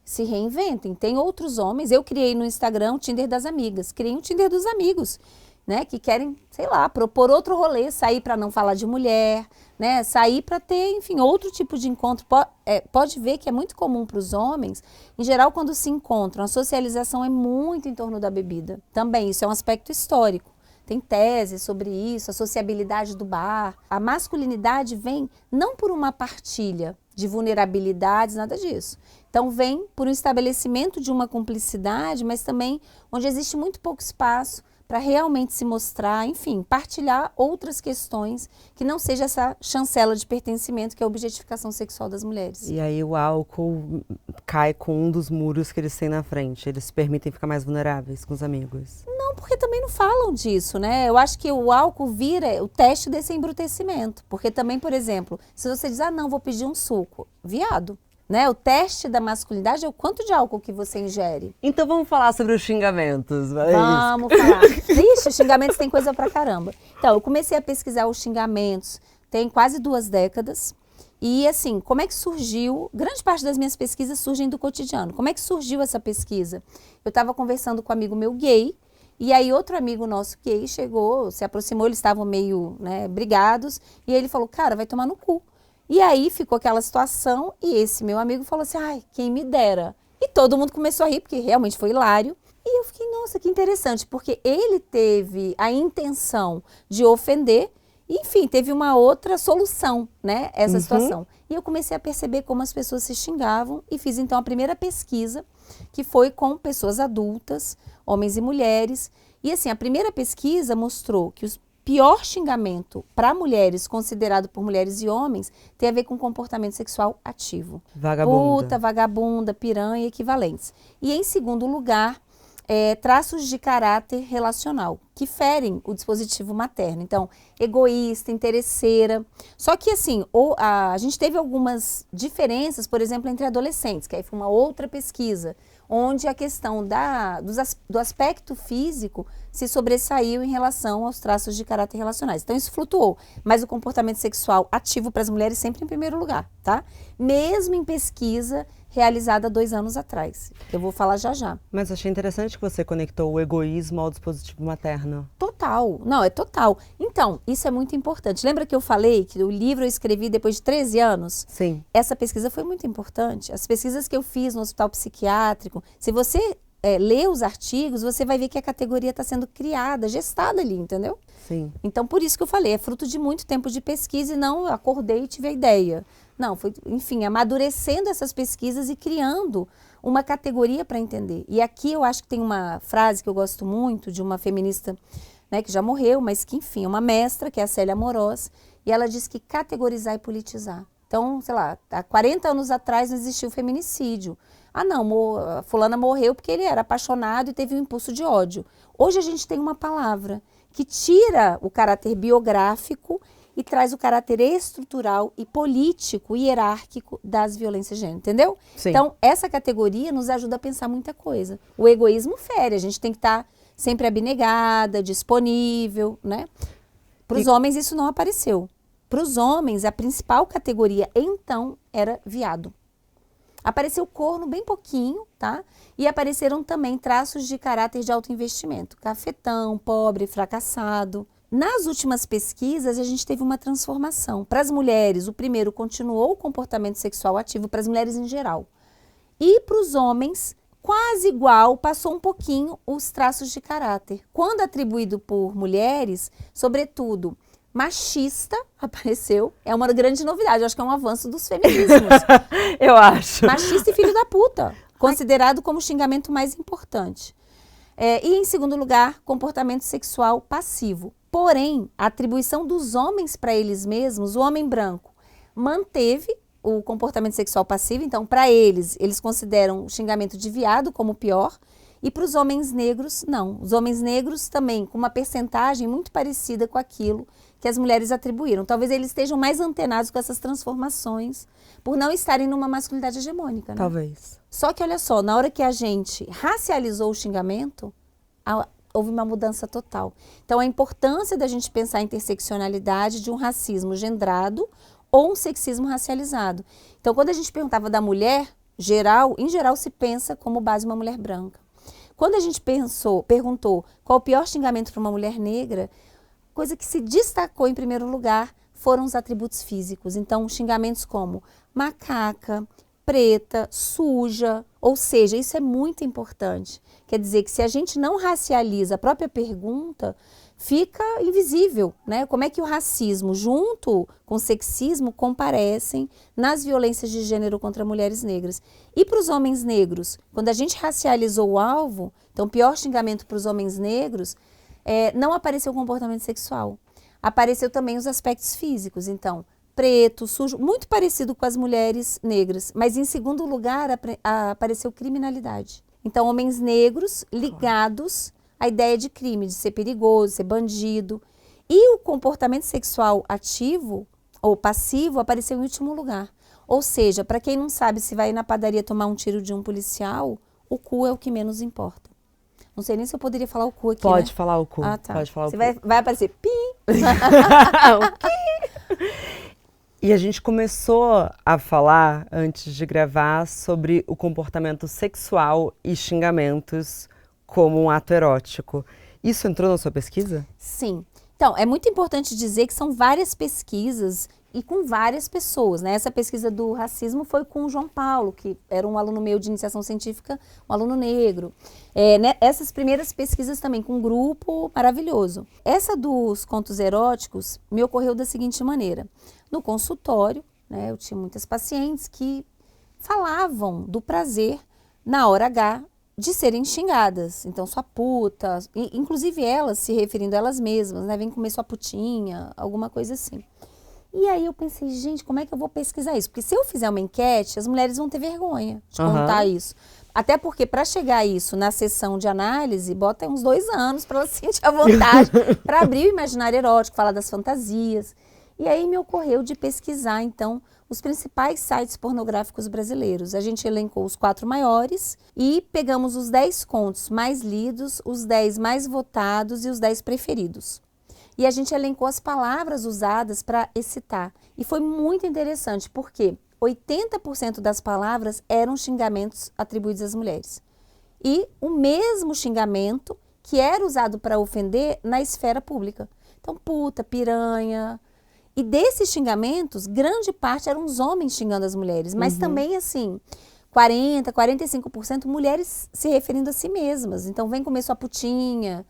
Se reinventem. Tem outros homens. Eu criei no Instagram o Tinder das amigas. Criei um Tinder dos amigos. Né, que querem, sei lá, propor outro rolê, sair para não falar de mulher, né, sair para ter, enfim, outro tipo de encontro. Pode ver que é muito comum para os homens, em geral, quando se encontram, a socialização é muito em torno da bebida. Também, isso é um aspecto histórico. Tem teses sobre isso, a sociabilidade do bar. A masculinidade vem não por uma partilha de vulnerabilidades, nada disso. Então, vem por um estabelecimento de uma cumplicidade, mas também onde existe muito pouco espaço para realmente se mostrar, enfim, partilhar outras questões que não seja essa chancela de pertencimento que é a objetificação sexual das mulheres. E aí o álcool cai com um dos muros que eles têm na frente. Eles se permitem ficar mais vulneráveis com os amigos. Não, porque também não falam disso, né? Eu acho que o álcool vira o teste desse embrutecimento. Porque também, por exemplo, se você diz, não, vou pedir um suco, viado. Né? O teste da masculinidade é o quanto de álcool que você ingere. Então vamos falar sobre os xingamentos. Vamos falar. Ixi, os xingamentos tem coisa pra caramba. Então, eu comecei a pesquisar os xingamentos tem quase 2 décadas. E assim, como é que surgiu? Grande parte das minhas pesquisas surgem do cotidiano. Como é que surgiu essa pesquisa? Eu estava conversando com um amigo meu gay E aí outro amigo nosso gay chegou, se aproximou, eles estavam meio, né, brigados, e ele falou, cara, vai tomar no cu. E aí ficou aquela situação e esse meu amigo falou assim, ai, quem me dera. E todo mundo começou a rir, porque realmente foi hilário. E eu fiquei, nossa, que interessante, porque ele teve a intenção de ofender, e, enfim, teve uma outra solução, né, essa situação. E eu comecei a perceber como as pessoas se xingavam e fiz então a primeira pesquisa, que foi com pessoas adultas, homens e mulheres. E assim, a primeira pesquisa mostrou que o pior xingamento para mulheres, considerado por mulheres e homens, tem a ver com comportamento sexual ativo. Vagabunda. Puta, vagabunda, piranha e equivalentes. E em segundo lugar, traços de caráter relacional, que ferem o dispositivo materno. Então, egoísta, interesseira. Só que assim, a gente teve algumas diferenças, por exemplo, entre adolescentes, que aí foi uma outra pesquisa, onde a questão do aspecto físico se sobressaiu em relação aos traços de caráter relacionais. Então isso flutuou, mas o comportamento sexual ativo para as mulheres sempre em primeiro lugar, tá? Mesmo em pesquisa realizada 2 anos atrás, que eu vou falar já já. Mas achei interessante que você conectou o egoísmo ao dispositivo materno. Total, não, é total. Então, isso é muito importante. Lembra que eu falei que o livro eu escrevi depois de 13 anos? Sim. Essa pesquisa foi muito importante. As pesquisas que eu fiz no hospital psiquiátrico, se você ler os artigos, você vai ver que a categoria está sendo criada, gestada ali, entendeu? Sim. Então, por isso que eu falei, é fruto de muito tempo de pesquisa e não eu acordei e tive a ideia. Não, foi, enfim, amadurecendo essas pesquisas e criando uma categoria para entender. E aqui eu acho que tem uma frase que eu gosto muito de uma feminista, né, que já morreu, mas que, enfim, é uma mestra, que é a Célia Amorós, e ela diz que categorizar é politizar. Então, sei lá, há 40 anos atrás não existiu o feminicídio. Ah, não, a fulana morreu porque ele era apaixonado e teve um impulso de ódio. Hoje a gente tem uma palavra que tira o caráter biográfico e traz o caráter estrutural e político e hierárquico das violências de gênero, entendeu? Sim. Então, essa categoria nos ajuda a pensar muita coisa. O egoísmo fere, a gente tem que estar sempre abnegada, disponível, né? Para os homens isso não apareceu. Para os homens, a principal categoria, então, era viado. Apareceu corno bem pouquinho, tá? E apareceram também traços de caráter de autoinvestimento. Cafetão, pobre, fracassado. Nas últimas pesquisas, a gente teve uma transformação. Para as mulheres, o primeiro continuou o comportamento sexual ativo, para as mulheres em geral. E para os homens, quase igual, passou um pouquinho os traços de caráter. Quando atribuído por mulheres, sobretudo, machista apareceu, é uma grande novidade, eu acho que é um avanço dos feminismos. Eu acho. Machista e filho da puta, considerado como o xingamento mais importante. E em segundo lugar, comportamento sexual passivo. Porém, a atribuição dos homens para eles mesmos, o homem branco manteve o comportamento sexual passivo, então para eles consideram o xingamento de viado como o pior, e para os homens negros, não. Os homens negros também com uma percentagem muito parecida com aquilo que as mulheres atribuíram. Talvez eles estejam mais antenados com essas transformações, por não estarem numa masculinidade hegemônica, né? Talvez. Só que olha só, na hora que a gente racializou o xingamento, houve uma mudança total. Então a importância da gente pensar a interseccionalidade de um racismo gendrado ou um sexismo racializado. Então quando a gente perguntava da mulher, em geral se pensa como base uma mulher branca. Quando a gente perguntou qual o pior xingamento para uma mulher negra, coisa que se destacou em primeiro lugar foram os atributos físicos. Então, xingamentos como macaca, preta, suja, ou seja, isso é muito importante. Quer dizer que se a gente não racializa a própria pergunta, fica invisível, né? Como é que o racismo junto com o sexismo comparecem nas violências de gênero contra mulheres negras. E para os homens negros, quando a gente racializou o alvo, então o pior xingamento para os homens negros, não apareceu o comportamento sexual. Apareceu também os aspectos físicos, então preto, sujo, muito parecido com as mulheres negras, mas em segundo lugar apareceu criminalidade. Então homens negros ligados à ideia de crime, de ser perigoso, ser bandido. E o comportamento sexual ativo ou passivo apareceu em último lugar. Ou seja, para quem não sabe se vai na padaria tomar um tiro de um policial, o cu é o que menos importa. Não sei nem se eu poderia falar o cu aqui, Pode né? falar o cu. Ah, tá. Pode falar o cu. Vai aparecer pi. O quê? E a gente começou a falar, antes de gravar, sobre o comportamento sexual e xingamentos como um ato erótico. Isso entrou na sua pesquisa? Sim. Então, é muito importante dizer que são várias pesquisas e com várias pessoas, né? Essa pesquisa do racismo foi com o João Paulo, que era um aluno meu de iniciação científica, um aluno negro. Né? Essas primeiras pesquisas também com um grupo maravilhoso. Essa dos contos eróticos me ocorreu da seguinte maneira. No consultório, né, eu tinha muitas pacientes que falavam do prazer na hora H de serem xingadas. Então, sua puta, inclusive elas se referindo a elas mesmas, né? Vem comer sua putinha, alguma coisa assim. E aí eu pensei, gente, como é que eu vou pesquisar isso? Porque se eu fizer uma enquete, as mulheres vão ter vergonha de contar isso. Até porque para chegar a isso na sessão de análise, bota uns 2 anos para ela sentir a vontade para abrir o imaginário erótico, falar das fantasias. E aí me ocorreu de pesquisar, então, os principais sites pornográficos brasileiros. A gente elencou os 4 maiores e pegamos os 10 contos mais lidos, os 10 mais votados e os 10 preferidos. E a gente elencou as palavras usadas para excitar. E foi muito interessante, porque 80% das palavras eram xingamentos atribuídos às mulheres. E o mesmo xingamento que era usado para ofender na esfera pública. Então, puta, piranha. E desses xingamentos, grande parte eram os homens xingando as mulheres. Mas também, assim, 40%, 45% mulheres se referindo a si mesmas. Então, vem comer sua putinha.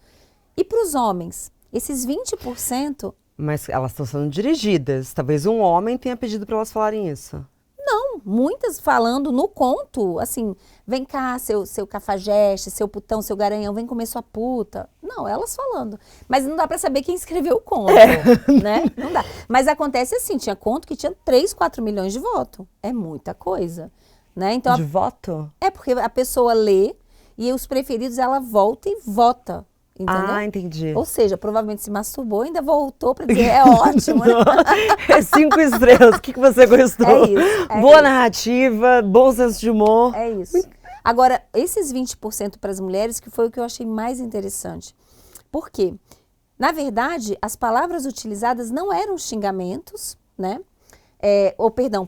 E para os homens, esses 20%... Mas elas estão sendo dirigidas. Talvez um homem tenha pedido para elas falarem isso. Não, muitas falando no conto, assim, vem cá, seu cafajeste, seu putão, seu garanhão, vem comer sua puta. Não, elas falando. Mas não dá pra saber quem escreveu o conto, né? Não dá. Mas acontece assim, tinha conto que tinha 3, 4 milhões de votos. É muita coisa, né? Então, de voto? É, porque a pessoa lê e os preferidos ela volta e vota. Entendeu? Ah, entendi. Ou seja, provavelmente se masturbou e ainda voltou para dizer, é ótimo, né? É 5 estrelas, o que você gostou? É isso. Boa narrativa, bom senso de humor. É isso. Agora, esses 20% para as mulheres, que foi o que eu achei mais interessante. Por quê? Na verdade, as palavras utilizadas não eram xingamentos, né?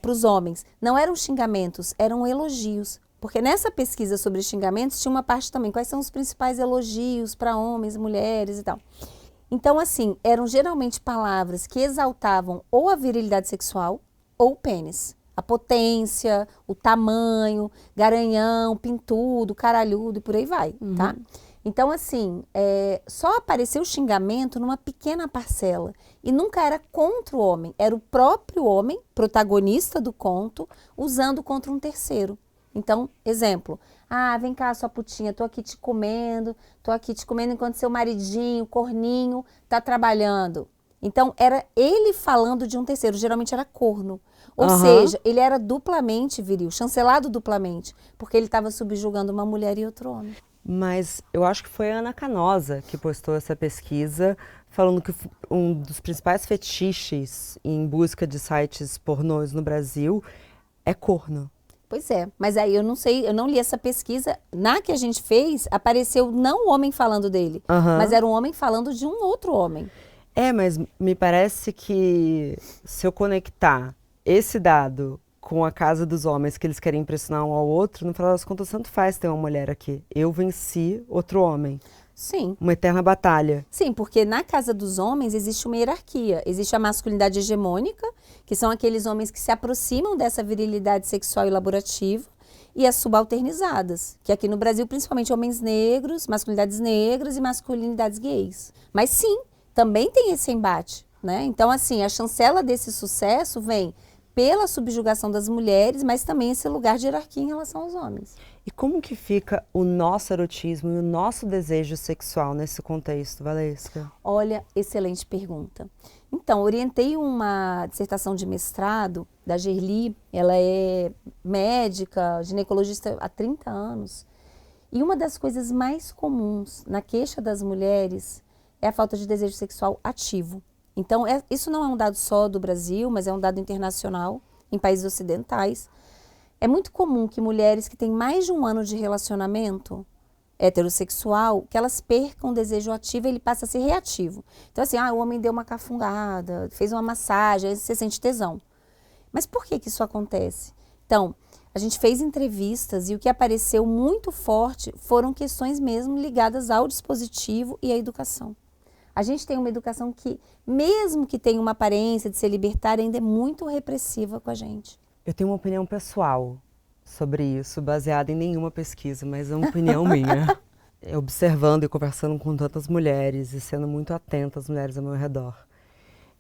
Para os homens, não eram xingamentos, eram elogios. Porque nessa pesquisa sobre xingamentos tinha uma parte também, quais são os principais elogios para homens, mulheres e tal. Então, assim, eram geralmente palavras que exaltavam ou a virilidade sexual ou o pênis. A potência, o tamanho, garanhão, pintudo, caralhudo e por aí vai, tá? Então, assim, só apareceu o xingamento numa pequena parcela. E nunca era contra o homem, era o próprio homem, protagonista do conto, usando contra um terceiro. Então, exemplo, vem cá, sua putinha, tô aqui te comendo enquanto seu maridinho, corninho, tá trabalhando. Então, era ele falando de um terceiro, geralmente era corno. Ou seja, ele era duplamente viril, chancelado duplamente, porque ele estava subjugando uma mulher e outro homem. Mas eu acho que foi a Ana Canosa que postou essa pesquisa, falando que um dos principais fetiches em busca de sites pornôs no Brasil é corno. Pois é, mas aí eu não sei, eu não li essa pesquisa. Na que a gente fez, apareceu não o homem falando dele, mas era um homem falando de um outro homem. Mas me parece que se eu conectar esse dado com a casa dos homens que eles querem impressionar um ao outro, no final das contas, tanto faz ter uma mulher aqui. Eu venci outro homem. Sim. Uma eterna batalha. Sim, porque na casa dos homens existe uma hierarquia. Existe a masculinidade hegemônica, que são aqueles homens que se aproximam dessa virilidade sexual e elaborativa, e as subalternizadas, que aqui no Brasil, principalmente homens negros, masculinidades negras e masculinidades gays. Mas sim, também tem esse embate, né? Então, assim, a chancela desse sucesso vem pela subjugação das mulheres, mas também esse lugar de hierarquia em relação aos homens. E como que fica o nosso erotismo e o nosso desejo sexual nesse contexto, Valesca? Olha, excelente pergunta. Então, orientei uma dissertação de mestrado da Gerli, ela é médica, ginecologista há 30 anos, e uma das coisas mais comuns na queixa das mulheres é a falta de desejo sexual ativo. Então, isso não é um dado só do Brasil, mas é um dado internacional, em países ocidentais. É muito comum que mulheres que têm mais de 1 ano de relacionamento heterossexual, que elas percam o desejo ativo e ele passa a ser reativo. Então, assim, o homem deu uma cafungada, fez uma massagem, aí você sente tesão. Mas por que isso acontece? Então, a gente fez entrevistas e o que apareceu muito forte foram questões mesmo ligadas ao dispositivo e à educação. A gente tem uma educação que, mesmo que tenha uma aparência de ser libertária, ainda é muito repressiva com a gente. Eu tenho uma opinião pessoal sobre isso, baseada em nenhuma pesquisa, mas é uma opinião minha. Observando e conversando com tantas mulheres e sendo muito atenta às mulheres ao meu redor,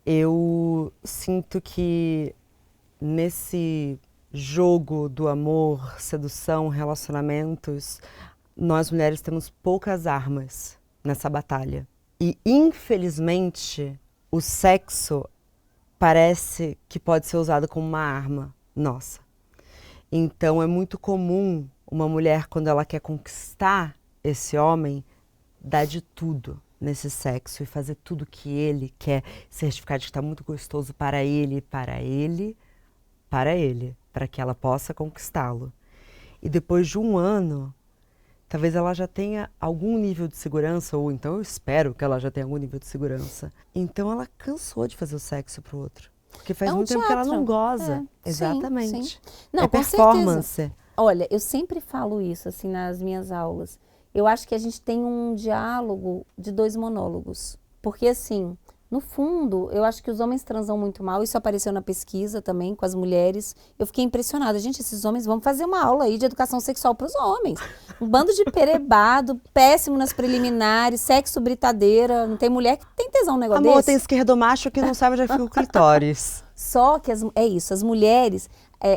eu sinto que nesse jogo do amor, sedução, relacionamentos, nós mulheres temos poucas armas nessa batalha. E, infelizmente, o sexo parece que pode ser usado como uma arma nossa. Então, é muito comum uma mulher, quando ela quer conquistar esse homem, dar de tudo nesse sexo e fazer tudo que ele quer, certificar de que está muito gostoso para ele, para que ela possa conquistá-lo. E depois de um ano, talvez ela já tenha algum nível de segurança, ou então eu espero que ela já tenha algum nível de segurança. Então ela cansou de fazer o sexo pro outro. Porque faz muito tempo que ela não goza. Exatamente. Sim. Não, é performance. Certeza. Olha, eu sempre falo isso assim nas minhas aulas. Eu acho que a gente tem um diálogo de 2 monólogos. Porque assim, no fundo, eu acho que os homens transam muito mal. Isso apareceu na pesquisa também com as mulheres. Eu fiquei impressionada. Gente, esses homens, vamos fazer uma aula aí de educação sexual para os homens. Um bando de perebado, péssimo nas preliminares, sexo britadeira. Não tem mulher que tem tesão no negócio Amor, desse. tem esquerdomacho que não sabe onde fica o clitóris. Só que é isso, as mulheres,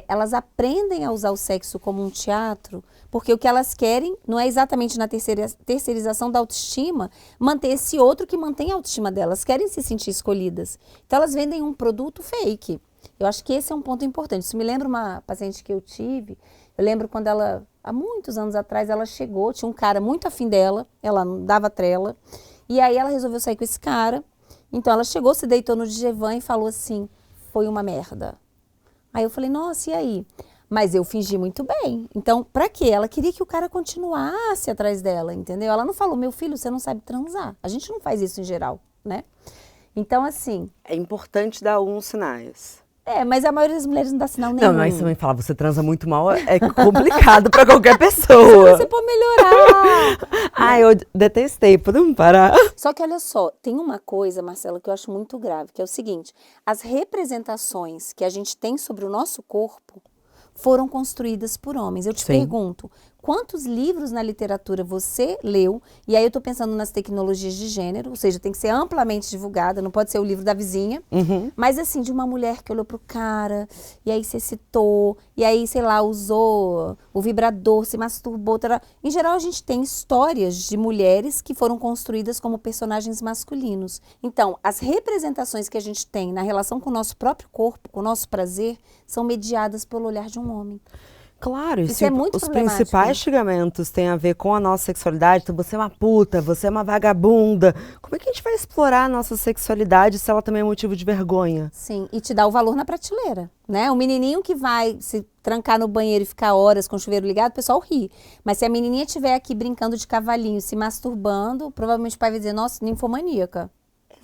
elas aprendem a usar o sexo como um teatro, porque o que elas querem não é exatamente na terceirização da autoestima, manter esse outro que mantém a autoestima delas, querem se sentir escolhidas. Então elas vendem um produto fake. Eu acho que esse é um ponto importante. Isso me lembra uma paciente que eu tive, eu lembro quando ela, há muitos anos atrás, ela chegou, tinha um cara muito afim dela, ela não dava trela, e aí ela resolveu sair com esse cara. Então ela chegou, se deitou no Djavan e falou assim: foi uma merda. Aí eu falei, nossa, e aí? Mas eu fingi muito bem. Então, pra quê? Ela queria que o cara continuasse atrás dela, entendeu? Ela não falou, meu filho, você não sabe transar. A gente não faz isso em geral, né? Então, assim... É importante dar alguns sinais. Mas a maioria das mulheres não dá sinal nenhum. Não, mas também falar, você transa muito mal, é complicado pra qualquer pessoa. Você pode melhorar. Ai, eu detestei, podemos parar? Só que olha só, tem uma coisa, Marcela, que eu acho muito grave, que é o seguinte, as representações que a gente tem sobre o nosso corpo foram construídas por homens. Eu te pergunto, quantos livros na literatura você leu? E aí eu estou pensando nas tecnologias de gênero, ou seja, tem que ser amplamente divulgada, não pode ser o livro da vizinha. Mas assim, de uma mulher que olhou pro cara, e aí se excitou, e aí, sei lá, usou o vibrador, se masturbou. Tará. Em geral, a gente tem histórias de mulheres que foram construídas como personagens masculinos. Então, as representações que a gente tem na relação com o nosso próprio corpo, com o nosso prazer, são mediadas pelo olhar de um homem. Claro, isso é muito os problemático. principais xingamentos têm a ver com a nossa sexualidade. Então, você é uma puta, você é uma vagabunda. Como é que a gente vai explorar a nossa sexualidade se ela também é motivo de vergonha? Sim, e te dá o valor na prateleira, né? O menininho que vai se trancar no banheiro e ficar horas com o chuveiro ligado, o pessoal ri. Mas se a menininha estiver aqui brincando de cavalinho, se masturbando, provavelmente o pai vai dizer, nossa, ninfomaníaca.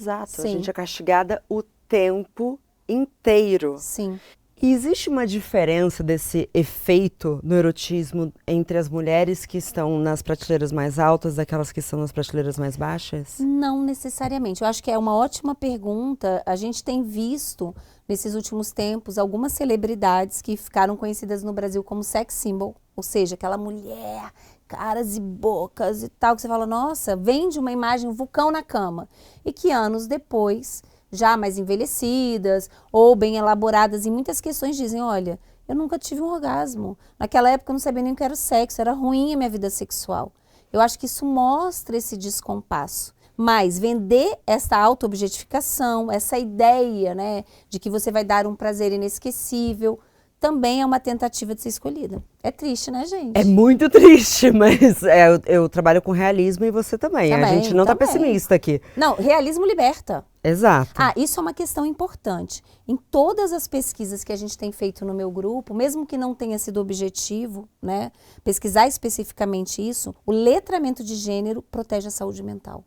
Exato, Sim. A gente é castigada o tempo inteiro. Sim. E existe uma diferença desse efeito no erotismo entre as mulheres que estão nas prateleiras mais altas daquelas que estão nas prateleiras mais baixas? Não necessariamente. Eu acho que é uma ótima pergunta. A gente tem visto, nesses últimos tempos, algumas celebridades que ficaram conhecidas no Brasil como sex symbol. Ou seja, aquela mulher, caras e bocas e tal, que você fala, nossa, vende uma imagem, um vulcão na cama. E que anos depois... já mais envelhecidas ou bem elaboradas em muitas questões dizem, olha, eu nunca tive um orgasmo. Naquela época eu não sabia nem o que era o sexo, era ruim a minha vida sexual. Eu acho que isso mostra esse descompasso. Mas vender essa auto-objetificação, essa ideia, né, de que você vai dar um prazer inesquecível, também é uma tentativa de ser escolhida. É triste, né, gente? É muito triste, mas eu trabalho com realismo e você também. A gente não tá pessimista aqui. Não, realismo liberta. Exato. Ah, isso é uma questão importante. Em todas as pesquisas que a gente tem feito no meu grupo, mesmo que não tenha sido objetivo, né, pesquisar especificamente isso, o letramento de gênero protege a saúde mental.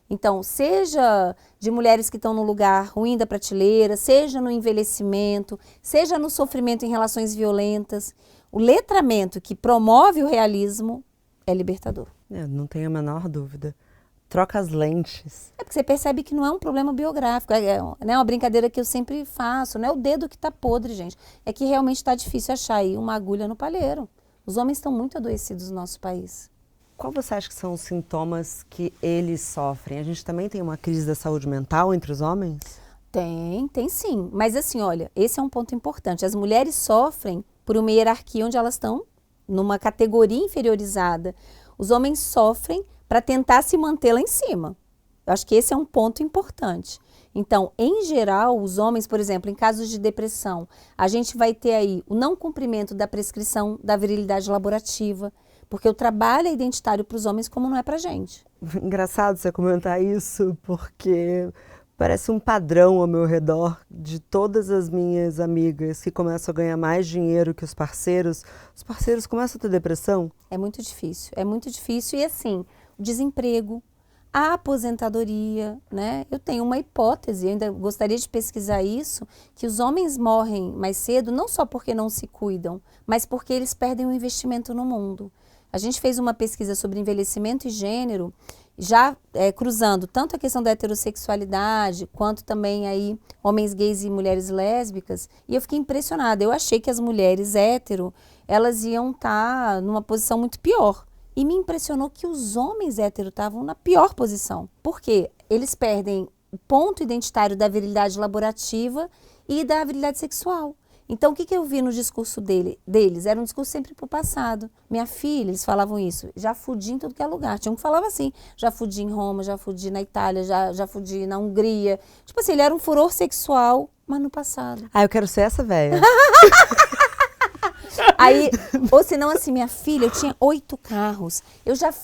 Então, seja de mulheres que estão no lugar ruim da prateleira, seja no envelhecimento, seja no sofrimento em relações violentas, o letramento que promove o realismo é libertador. Não tenho a menor dúvida. Troca as lentes. É porque você percebe que não é um problema biográfico, né, uma brincadeira que eu sempre faço, não é o dedo que está podre, gente. É que realmente está difícil achar aí uma agulha no palheiro. Os homens estão muito adoecidos no nosso país. Qual você acha que são os sintomas que eles sofrem? A gente também tem uma crise da saúde mental entre os homens? Tem sim. Mas assim, olha, esse é um ponto importante. As mulheres sofrem por uma hierarquia onde elas estão numa categoria inferiorizada. Os homens sofrem para tentar se manter lá em cima. Eu acho que esse é um ponto importante. Então, em geral, os homens, por exemplo, em casos de depressão, a gente vai ter aí o não cumprimento da prescrição da virilidade laborativa, porque o trabalho é identitário para os homens como não é para a gente. Engraçado você comentar isso, porque parece um padrão ao meu redor de todas as minhas amigas que começam a ganhar mais dinheiro que os parceiros começam a ter depressão. É muito difícil e assim, o desemprego, a aposentadoria, né? Eu tenho uma hipótese, eu ainda gostaria de pesquisar isso, que os homens morrem mais cedo não só porque não se cuidam, mas porque eles perdem o investimento no mundo. A gente fez uma pesquisa sobre envelhecimento e gênero, já cruzando tanto a questão da heterossexualidade, quanto também aí homens gays e mulheres lésbicas, e eu fiquei impressionada. Eu achei que as mulheres hétero, elas iam estar numa posição muito pior. E me impressionou que os homens héteros estavam na pior posição. Por quê? Eles perdem o ponto identitário da virilidade laborativa e da virilidade sexual. Então, o que eu vi no discurso deles? Era um discurso sempre para o passado. Minha filha, eles falavam isso, já fudi em tudo que é lugar. Tinha um que falava assim, já fudi em Roma, já fudi na Itália, já fudi na Hungria. Tipo assim, ele era um furor sexual, mas no passado. Eu quero ser essa velha. Aí, ou senão assim, minha filha, eu tinha 8 carros,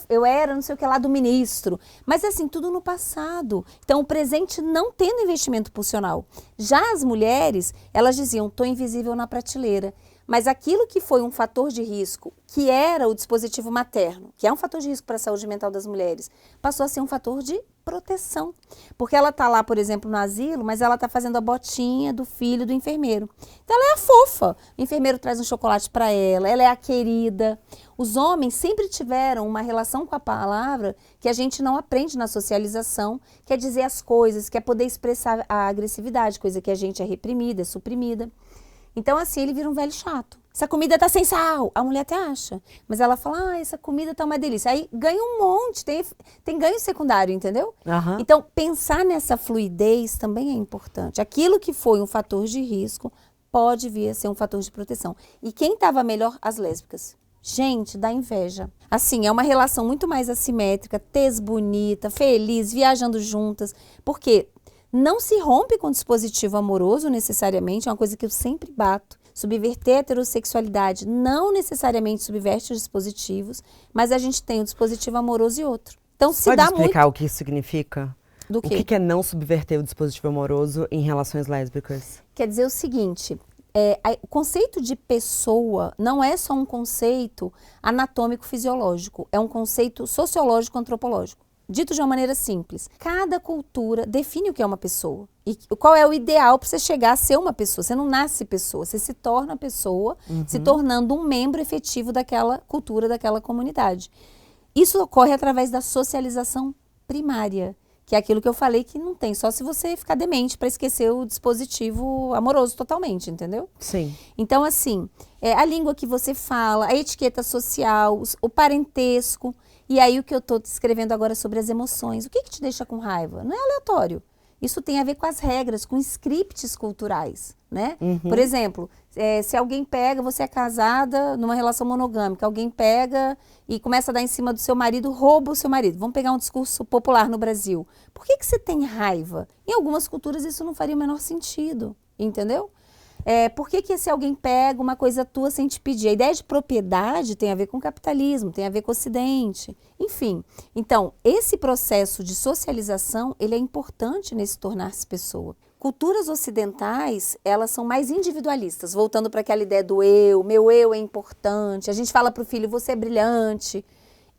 eu era não sei o que lá do ministro, mas assim, tudo no passado. Então, o presente não tendo investimento pulsional. Já as mulheres, elas diziam, tô invisível na prateleira. Mas aquilo que foi um fator de risco, que era o dispositivo materno, que é um fator de risco para a saúde mental das mulheres, passou a ser um fator de proteção. Porque ela está lá, por exemplo, no asilo, mas ela está fazendo a botinha do filho do enfermeiro. Então ela é a fofa. O enfermeiro traz um chocolate para ela é a querida. Os homens sempre tiveram uma relação com a palavra que a gente não aprende na socialização, que é dizer as coisas, que é poder expressar a agressividade, coisa que a gente é reprimida, é suprimida. Então, assim, ele vira um velho chato. Essa comida tá sem sal. A mulher até acha. Mas ela fala, essa comida tá uma delícia. Aí ganha um monte, tem ganho secundário, entendeu? Uhum. Então, pensar nessa fluidez também é importante. Aquilo que foi um fator de risco pode vir a ser um fator de proteção. E quem estava melhor? As lésbicas. Gente, dá inveja. Assim, é uma relação muito mais assimétrica, tez bonita, feliz, viajando juntas. Por quê? Não se rompe com dispositivo amoroso necessariamente, é uma coisa que eu sempre bato. Subverter a heterossexualidade não necessariamente subverte os dispositivos, mas a gente tem um dispositivo amoroso e outro. Então se Pode dá explicar muito... o que isso significa? Do quê? O que é não subverter o dispositivo amoroso em relações lésbicas? Quer dizer o seguinte, o conceito de pessoa não é só um conceito anatômico-fisiológico, é um conceito sociológico-antropológico. Dito de uma maneira simples, cada cultura define o que é uma pessoa. E qual é o ideal para você chegar a ser uma pessoa. Você não nasce pessoa, você se torna pessoa, se tornando um membro efetivo daquela cultura, daquela comunidade. Isso ocorre através da socialização primária, que é aquilo que eu falei que não tem, só se você ficar demente para esquecer o dispositivo amoroso totalmente, entendeu? Sim. Então, assim, a língua que você fala, a etiqueta social, o parentesco. E aí o que eu estou escrevendo agora sobre as emoções. O que te deixa com raiva? Não é aleatório. Isso tem a ver com as regras, com scripts culturais, né? Por exemplo, se alguém pega, você é casada numa relação monogâmica, alguém pega e começa a dar em cima do seu marido, rouba o seu marido. Vamos pegar um discurso popular no Brasil. Por que você tem raiva? Em algumas culturas isso não faria o menor sentido, entendeu? Por que se alguém pega uma coisa tua sem te pedir? A ideia de propriedade tem a ver com capitalismo, tem a ver com o Ocidente, enfim. Então, esse processo de socialização, ele é importante nesse tornar-se pessoa. Culturas ocidentais, elas são mais individualistas, voltando para aquela ideia do eu, meu eu é importante, a gente fala para o filho, você é brilhante.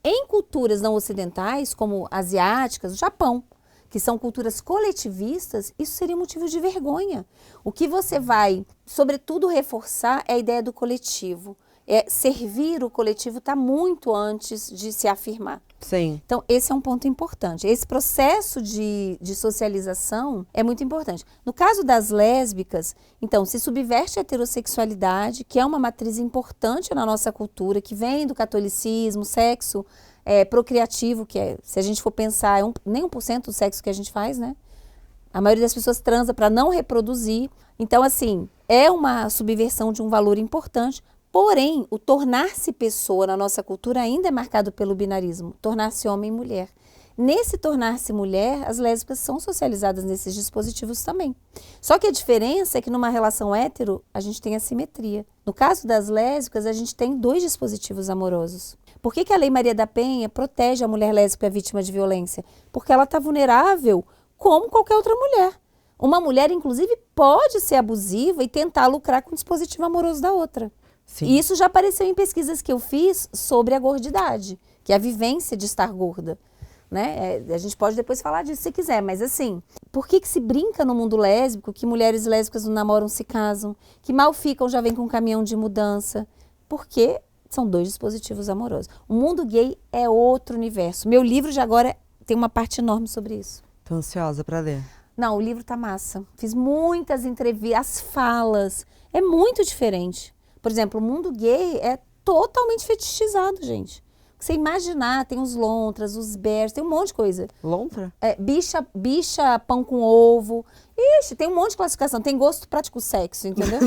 Em culturas não ocidentais, como asiáticas, o Japão, que são culturas coletivistas, isso seria motivo de vergonha. O que você vai, sobretudo, reforçar é a ideia do coletivo. servir o coletivo está muito antes de se afirmar. Sim. Então, esse é um ponto importante. Esse processo de socialização é muito importante. No caso das lésbicas, então, se subverte a heterossexualidade, que é uma matriz importante na nossa cultura, que vem do catolicismo, sexo procriativo, que é, se a gente for pensar, nem 1% do sexo que a gente faz, né? A maioria das pessoas transa para não reproduzir. Então, assim, é uma subversão de um valor importante. Porém, o tornar-se pessoa na nossa cultura ainda é marcado pelo binarismo, tornar-se homem e mulher. Nesse tornar-se mulher, as lésbicas são socializadas nesses dispositivos também. Só que a diferença é que numa relação hétero, a gente tem assimetria. No caso das lésbicas, a gente tem 2 dispositivos amorosos. Por que a Lei Maria da Penha protege a mulher lésbica vítima de violência? Porque ela está vulnerável como qualquer outra mulher. Uma mulher, inclusive, pode ser abusiva e tentar lucrar com o dispositivo amoroso da outra. Sim. E isso já apareceu em pesquisas que eu fiz sobre a gordidade, que é a vivência de estar gorda. Né? A gente pode depois falar disso se quiser, mas assim, por que se brinca no mundo lésbico que mulheres lésbicas não namoram, se casam, que mal ficam, já vem com um caminhão de mudança? Porque são 2 dispositivos amorosos. O mundo gay é outro universo. Meu livro já agora tem uma parte enorme sobre isso. Tô ansiosa para ler. Não, o livro tá massa. Fiz muitas entrevistas, as falas, é muito diferente. Por exemplo, o mundo gay é totalmente fetichizado, gente. Você imaginar, tem os lontras, os bears, tem um monte de coisa. Lontra? Bicha, pão com ovo. Ixi, tem um monte de classificação. Tem gosto prático sexo, entendeu?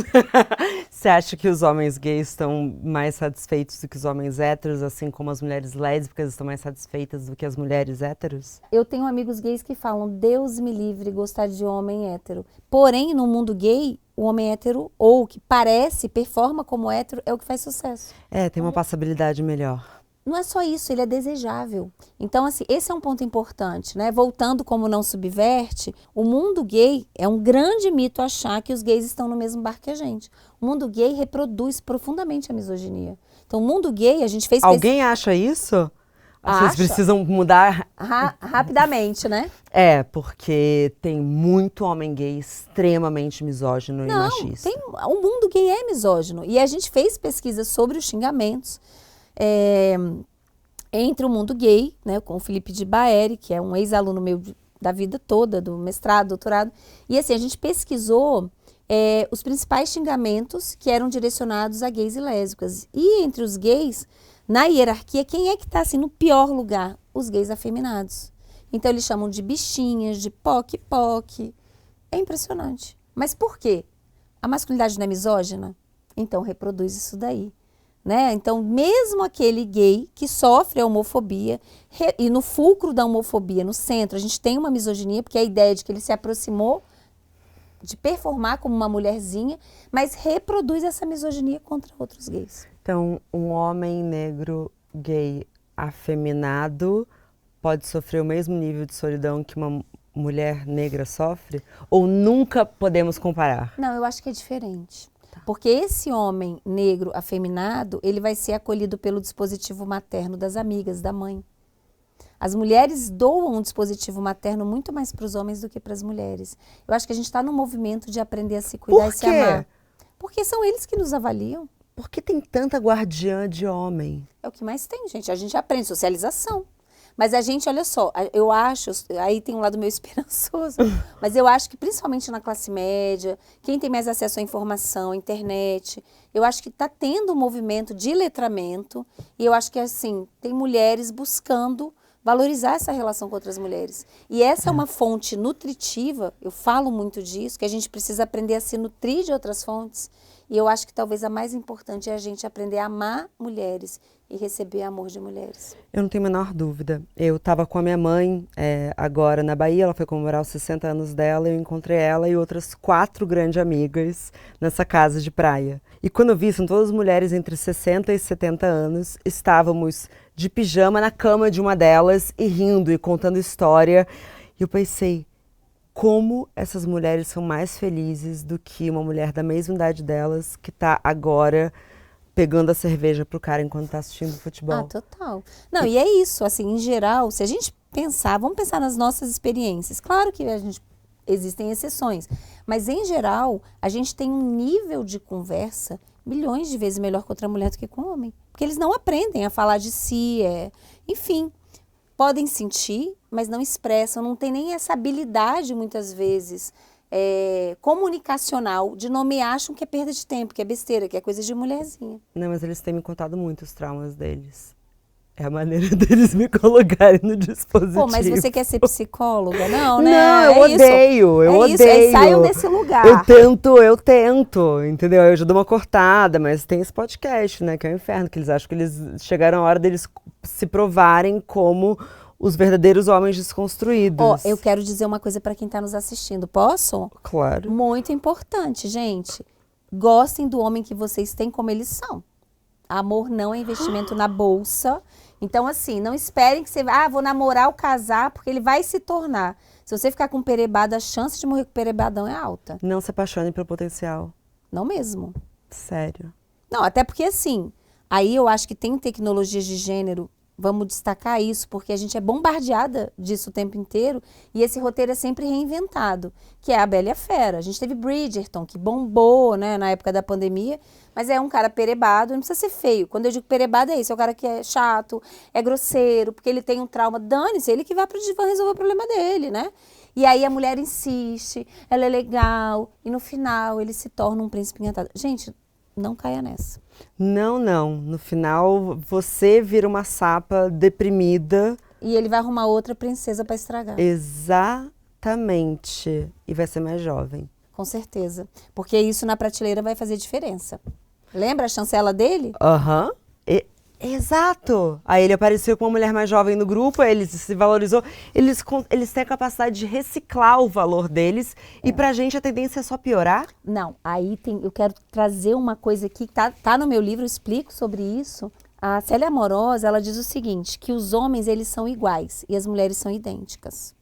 Você acha que os homens gays estão mais satisfeitos do que os homens héteros, assim como as mulheres lésbicas estão mais satisfeitas do que as mulheres héteros? Eu tenho amigos gays que falam, Deus me livre gostar de homem hétero. Porém, no mundo gay, o homem hétero, ou que parece, performa como hétero, é o que faz sucesso. Tem uma passabilidade melhor. Não é só isso, ele é desejável. Então, assim, esse é um ponto importante, né? Voltando como não subverte, o mundo gay é um grande mito achar que os gays estão no mesmo barco que a gente. O mundo gay reproduz profundamente a misoginia. Então, o mundo gay, a gente fez... Alguém acha isso? Acha. Vocês precisam mudar... Rapidamente, né? Porque tem muito homem gay extremamente misógino e machista. O mundo gay é misógino. E a gente fez pesquisas sobre os xingamentos entre o mundo gay, né, com o Felipe de Baeri, que é um ex-aluno meu da vida toda, do mestrado, doutorado. E assim, a gente pesquisou os principais xingamentos que eram direcionados a gays e lésbicas. E entre os gays, na hierarquia, quem é que está assim, no pior lugar? Os gays afeminados. Então eles chamam de bichinhas, de poc-poc. É impressionante. Mas por quê? A masculinidade não é misógina? Então reproduz isso daí. Né? Então, mesmo aquele gay que sofre a homofobia, e no fulcro da homofobia, no centro, a gente tem uma misoginia, porque é a ideia de que ele se aproximou de performar como uma mulherzinha, mas reproduz essa misoginia contra outros gays. Então, um homem negro gay afeminado pode sofrer o mesmo nível de solidão que uma mulher negra sofre? Ou nunca podemos comparar? Não, eu acho que é diferente. Porque esse homem negro afeminado, ele vai ser acolhido pelo dispositivo materno das amigas, da mãe. As mulheres doam um dispositivo materno muito mais para os homens do que para as mulheres. Eu acho que a gente está num movimento de aprender a se cuidar e se amar. Porque são eles que nos avaliam. Por que tem tanta guardiã de homem? É o que mais tem, gente. A gente aprende socialização. Mas a gente, olha só, eu acho, aí tem um lado meio esperançoso, mas eu acho que principalmente na classe média, quem tem mais acesso à informação, à internet, eu acho que está tendo um movimento de letramento e eu acho que, assim, tem mulheres buscando valorizar essa relação com outras mulheres. E essa é uma fonte nutritiva, eu falo muito disso, que a gente precisa aprender a se nutrir de outras fontes. E eu acho que talvez a mais importante é a gente aprender a amar mulheres e receber amor de mulheres. Eu não tenho a menor dúvida. Eu estava com a minha mãe agora na Bahia, ela foi comemorar os 60 anos dela, eu encontrei ela e outras 4 grandes amigas nessa casa de praia. E quando eu vi, são todas mulheres entre 60 e 70 anos, estávamos de pijama na cama de uma delas e rindo e contando história. E eu pensei, como essas mulheres são mais felizes do que uma mulher da mesma idade delas que está agora pegando a cerveja pro cara enquanto tá assistindo futebol. Ah, total. Não, e é isso, assim, em geral, se a gente pensar, vamos pensar nas nossas experiências. Claro que existem exceções, mas em geral, a gente tem um nível de conversa milhões de vezes melhor com outra mulher do que com homem. Porque eles não aprendem a falar de si, enfim, podem sentir, mas não expressam, não tem nem essa habilidade, muitas vezes, comunicacional, de nomear, acham que é perda de tempo, que é besteira, que é coisa de mulherzinha. Não, mas eles têm me contado muito os traumas deles. É a maneira deles me colocarem no dispositivo. Pô, mas você quer ser psicóloga? Não, né? Não, eu odeio, eu odeio. Isso, aí saiam desse lugar. Eu tento, entendeu? Eu já dou uma cortada, mas tem esse podcast, né, que é o inferno, que eles acham que eles chegaram a hora deles se provarem como os verdadeiros homens desconstruídos. Ó, eu quero dizer uma coisa para quem tá nos assistindo, posso? Claro. Muito importante, gente. Gostem do homem que vocês têm como eles são. Amor não é investimento na bolsa. Então, assim, não esperem que você vou namorar ou casar, porque ele vai se tornar. Se você ficar com perebado, a chance de morrer com perebadão é alta. Não se apaixone pelo potencial. Não mesmo. Sério. Não, até porque assim, aí eu acho que tem tecnologias de gênero, vamos destacar isso, porque a gente é bombardeada disso o tempo inteiro, e esse roteiro é sempre reinventado, que é a Bela e a Fera. A gente teve Bridgerton, que bombou, né, na época da pandemia, mas é um cara perebado, não precisa ser feio. Quando eu digo perebado é isso, é o cara que é chato, é grosseiro, porque ele tem um trauma, dane-se, ele que vai resolver o problema dele, né? E aí a mulher insiste, ela é legal, e no final ele se torna um príncipe encantado. Gente, não caia nessa. Não. No final, você vira uma sapa deprimida. E ele vai arrumar outra princesa para estragar. Exatamente. E vai ser mais jovem. Com certeza. Porque isso na prateleira vai fazer diferença. Lembra a chancela dele? Aham. Exato. Aí ele apareceu com uma mulher mais jovem no grupo, ele se valorizou. Eles têm a capacidade de reciclar o valor deles. E pra gente a tendência é só piorar? Não. Aí eu quero trazer uma coisa aqui que tá no meu livro, eu explico sobre isso. A Célia Amorosa, ela diz o seguinte, que os homens, eles são iguais e as mulheres são idênticas.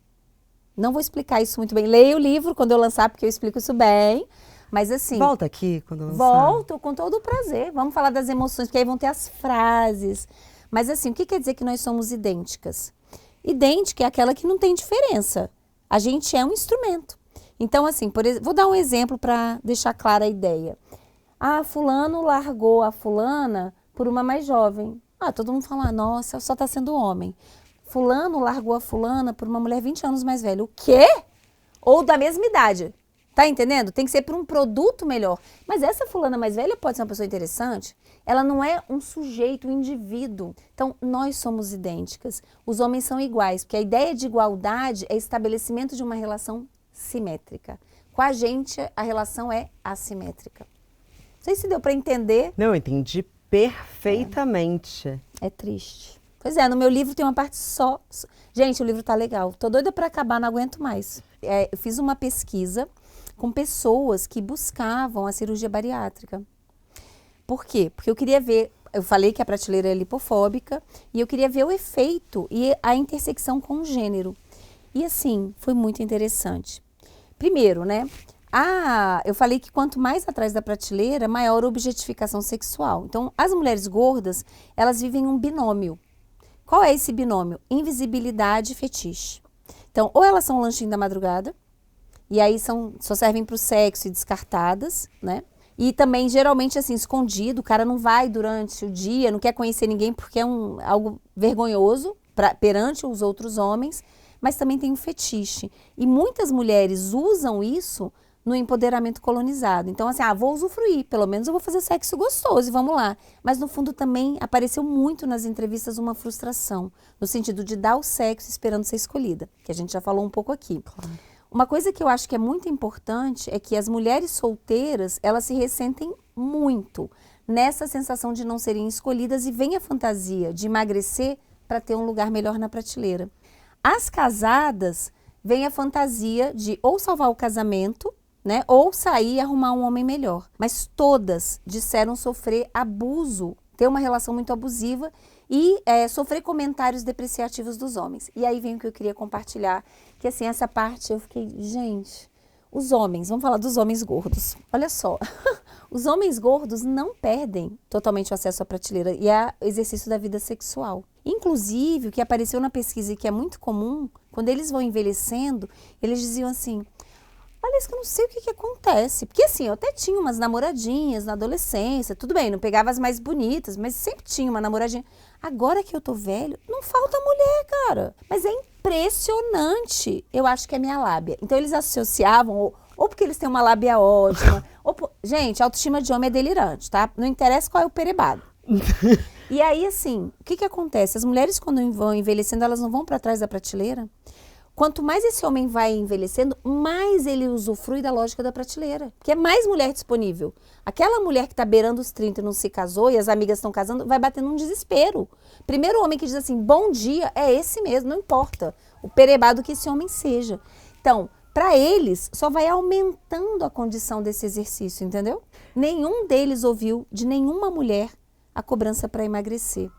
Não vou explicar isso muito bem. Leia o livro quando eu lançar, porque eu explico isso bem. Mas assim... Volta aqui quando lançar. Volto com todo o prazer. Vamos falar das emoções, porque aí vão ter as frases. Mas assim, o que quer dizer que nós somos idênticas? Idêntica é aquela que não tem diferença. A gente é um instrumento. Então assim, vou dar um exemplo para deixar clara a ideia. Fulano largou a fulana por uma mais jovem. Todo mundo fala, nossa, só tá sendo homem. Fulano largou a fulana por uma mulher 20 anos mais velha. O quê? Ou da mesma idade. Tá entendendo? Tem que ser por um produto melhor. Mas essa fulana mais velha pode ser uma pessoa interessante. Ela não é um sujeito, um indivíduo. Então, nós somos idênticas. Os homens são iguais, porque a ideia de igualdade é estabelecimento de uma relação simétrica. Com a gente, a relação é assimétrica. Não sei se deu para entender. Não, eu entendi perfeitamente. É triste. Pois é, no meu livro tem uma parte só... Gente, o livro tá legal. Tô doida para acabar, não aguento mais. Eu fiz uma pesquisa com pessoas que buscavam a cirurgia bariátrica. Por quê? Porque eu queria ver, eu falei que a prateleira é lipofóbica, e eu queria ver o efeito e a intersecção com o gênero. E assim, foi muito interessante. Primeiro, né, eu falei que quanto mais atrás da prateleira, maior a objetificação sexual. Então, as mulheres gordas, elas vivem um binômio. Qual é esse binômio? Invisibilidade e fetiche. Então, ou elas são um lanchinho da madrugada, e aí só servem para o sexo e descartadas, né? E também, geralmente, assim, escondido, o cara não vai durante o dia, não quer conhecer ninguém porque é algo vergonhoso perante os outros homens, mas também tem um fetiche. E muitas mulheres usam isso no empoderamento colonizado. Então, assim, vou usufruir, pelo menos eu vou fazer sexo gostoso e vamos lá. Mas, no fundo, também apareceu muito nas entrevistas uma frustração, no sentido de dar o sexo esperando ser escolhida, que a gente já falou um pouco aqui. Claro. Uma coisa que eu acho que é muito importante é que as mulheres solteiras, elas se ressentem muito nessa sensação de não serem escolhidas e vem a fantasia de emagrecer para ter um lugar melhor na prateleira. As casadas, vem a fantasia de ou salvar o casamento, né, ou sair e arrumar um homem melhor. Mas todas disseram sofrer abuso, ter uma relação muito abusiva e sofrer comentários depreciativos dos homens. E aí vem o que eu queria compartilhar, que assim, essa parte eu fiquei, gente, os homens, vamos falar dos homens gordos. Olha só, os homens gordos não perdem totalmente o acesso à prateleira e ao exercício da vida sexual. Inclusive, o que apareceu na pesquisa e que é muito comum, quando eles vão envelhecendo, eles diziam assim, Valesca, eu não sei o que acontece. Porque assim, eu até tinha umas namoradinhas na adolescência, tudo bem, não pegava as mais bonitas, mas sempre tinha uma namoradinha. Agora que eu tô velho, não falta mulher, cara. Mas é impressionante. Eu acho que é minha lábia. Então eles associavam, ou porque eles têm uma lábia ótima, gente, a autoestima de homem é delirante, tá? Não interessa qual é o perebado. E aí, assim, o que acontece? As mulheres, quando vão envelhecendo, elas não vão para trás da prateleira. Quanto mais esse homem vai envelhecendo, mais ele usufrui da lógica da prateleira. Porque é mais mulher disponível. Aquela mulher que está beirando os 30 e não se casou e as amigas estão casando, vai batendo um desespero. Primeiro homem que diz assim, bom dia, é esse mesmo, não importa o perebado que esse homem seja. Então, para eles, só vai aumentando a condição desse exercício, entendeu? Nenhum deles ouviu de nenhuma mulher a cobrança para emagrecer.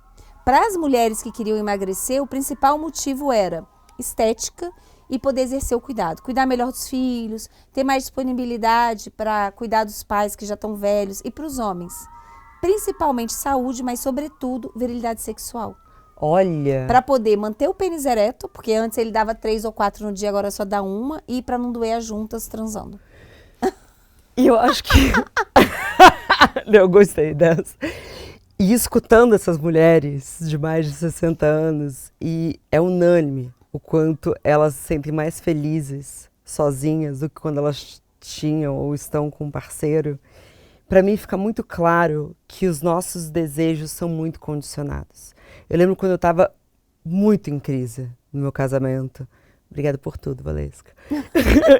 Para as mulheres que queriam emagrecer, o principal motivo era estética e poder exercer o cuidado. Cuidar melhor dos filhos, ter mais disponibilidade para cuidar dos pais que já estão velhos. E para os homens, principalmente saúde, mas sobretudo virilidade sexual. Olha! Para poder manter o pênis ereto, porque antes ele dava 3 ou 4 no dia, agora só dá uma, e para não doer as juntas transando. E eu acho que... Eu gostei dessa. E escutando essas mulheres de mais de 60 anos, e é unânime o quanto elas se sentem mais felizes sozinhas do que quando elas tinham ou estão com um parceiro. Para mim fica muito claro que os nossos desejos são muito condicionados. Eu lembro quando eu estava muito em crise no meu casamento. Obrigada por tudo, Valesca.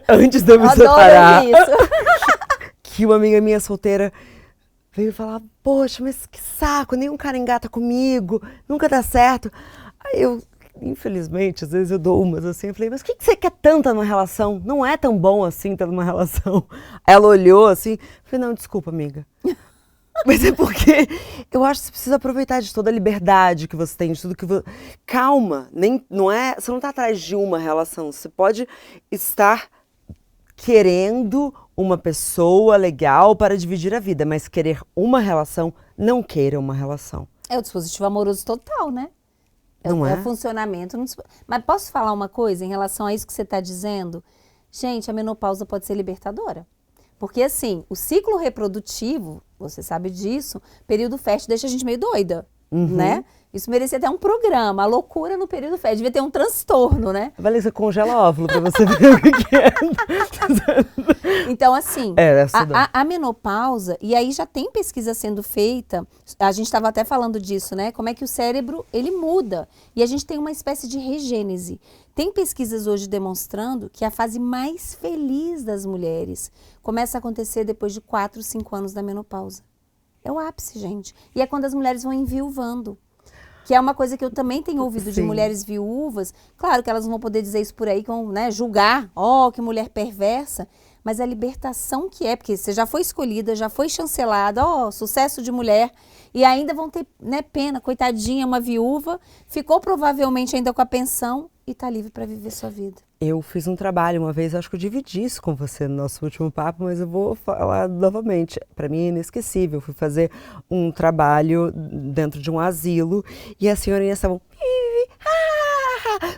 Antes de eu me separar, que uma amiga minha solteira veio falar, poxa, mas que saco, nenhum cara engata comigo, nunca dá certo. Aí eu, infelizmente, às vezes eu dou umas assim, eu falei, mas o que você quer tanto numa relação? Não é tão bom assim estar numa relação. Ela olhou assim, falei, não, desculpa, amiga. Mas é porque eu acho que você precisa aproveitar de toda a liberdade que você tem, de tudo que você... Calma, não é, você não está atrás de uma relação, você pode estar querendo uma pessoa legal para dividir a vida, mas querer uma relação, não queira uma relação. É o dispositivo amoroso total, né? Não é? É o funcionamento. Mas posso falar uma coisa em relação a isso que você está dizendo? Gente, a menopausa pode ser libertadora. Porque assim, o ciclo reprodutivo, você sabe disso, período fértil deixa a gente meio doida, né? Isso merecia até um programa, a loucura no período fértil, devia ter um transtorno, né? Valesca, congela óvulo pra você ver o que é. Então, assim, a menopausa, e aí já tem pesquisa sendo feita, a gente estava até falando disso, né? Como é que o cérebro, ele muda, e a gente tem uma espécie de regênese. Tem pesquisas hoje demonstrando que a fase mais feliz das mulheres começa a acontecer depois de 4, 5 anos da menopausa. É o ápice, gente. E é quando as mulheres vão enviuvando. Que é uma coisa que eu também tenho ouvido de mulheres viúvas. Claro que elas não vão poder dizer isso por aí, que vão, né, julgar, que mulher perversa. Mas a libertação que é, porque você já foi escolhida, já foi chancelada, sucesso de mulher. E ainda vão ter, né, pena, coitadinha, uma viúva, ficou provavelmente ainda com a pensão e está livre para viver sua vida. Eu fiz um trabalho uma vez, acho que eu dividi isso com você no nosso último papo, mas eu vou falar novamente. Para mim é inesquecível. Eu fui fazer um trabalho dentro de um asilo e as senhorinhas estavam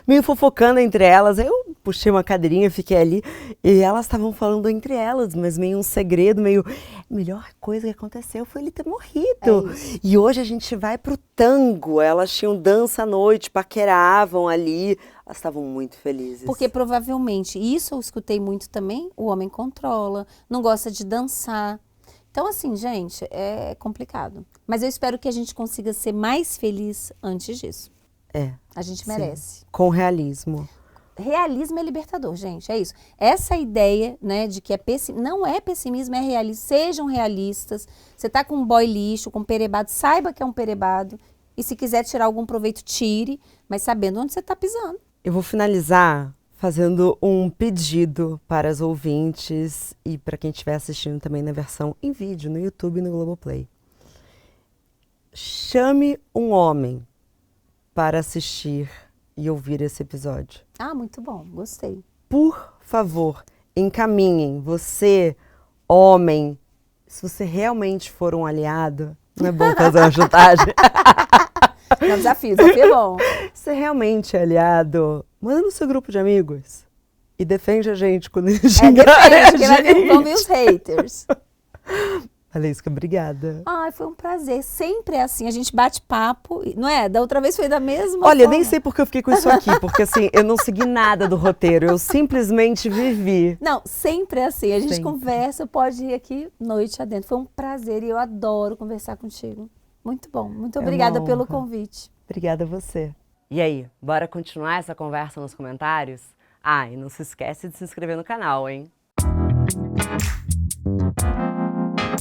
meio fofocando entre elas. Eu puxei uma cadeirinha, fiquei ali e elas estavam falando entre elas, mas meio um segredo, meio... A melhor coisa que aconteceu foi ele ter morrido. E hoje a gente vai pro tango. Elas tinham dança à noite, paqueravam ali. Elas estavam muito felizes. Porque provavelmente, isso eu escutei muito também, o homem controla, não gosta de dançar. Então assim, gente, é complicado. Mas eu espero que a gente consiga ser mais feliz antes disso. A gente merece. Com realismo. Realismo é libertador, gente, é isso. Essa ideia, né, de que não é pessimismo, é realismo. Sejam realistas. Você tá com um boy lixo, com um perebado, saiba que é um perebado. E se quiser tirar algum proveito, tire, mas sabendo onde você tá pisando. Eu vou finalizar fazendo um pedido para as ouvintes e para quem estiver assistindo também na versão em vídeo, no YouTube e no Globoplay. Chame um homem para assistir e ouvir esse episódio. Muito bom, gostei. Por favor, encaminhem você, homem, se você realmente for um aliado, não é bom fazer uma chantagem? Desafio é bom. Se realmente é aliado, manda no seu grupo de amigos. E defende a gente quando Defende, xingarem a porque vai gente. vão vir os haters. Valesca, obrigada. Ai, foi um prazer. Sempre é assim, a gente bate papo, não é? Da outra vez foi da mesma Olha, eu forma. nem sei porque eu fiquei com isso aqui, porque assim, eu não segui nada do roteiro, eu simplesmente vivi. Não, sempre é assim. A gente Sempre. conversa, pode ir aqui noite adentro. Foi um prazer e eu adoro conversar contigo. Muito bom. Muito uma obrigada pelo honra. convite. Obrigada a você. E aí, bora continuar essa conversa nos comentários? Ah, e não se esquece de se inscrever no canal, hein?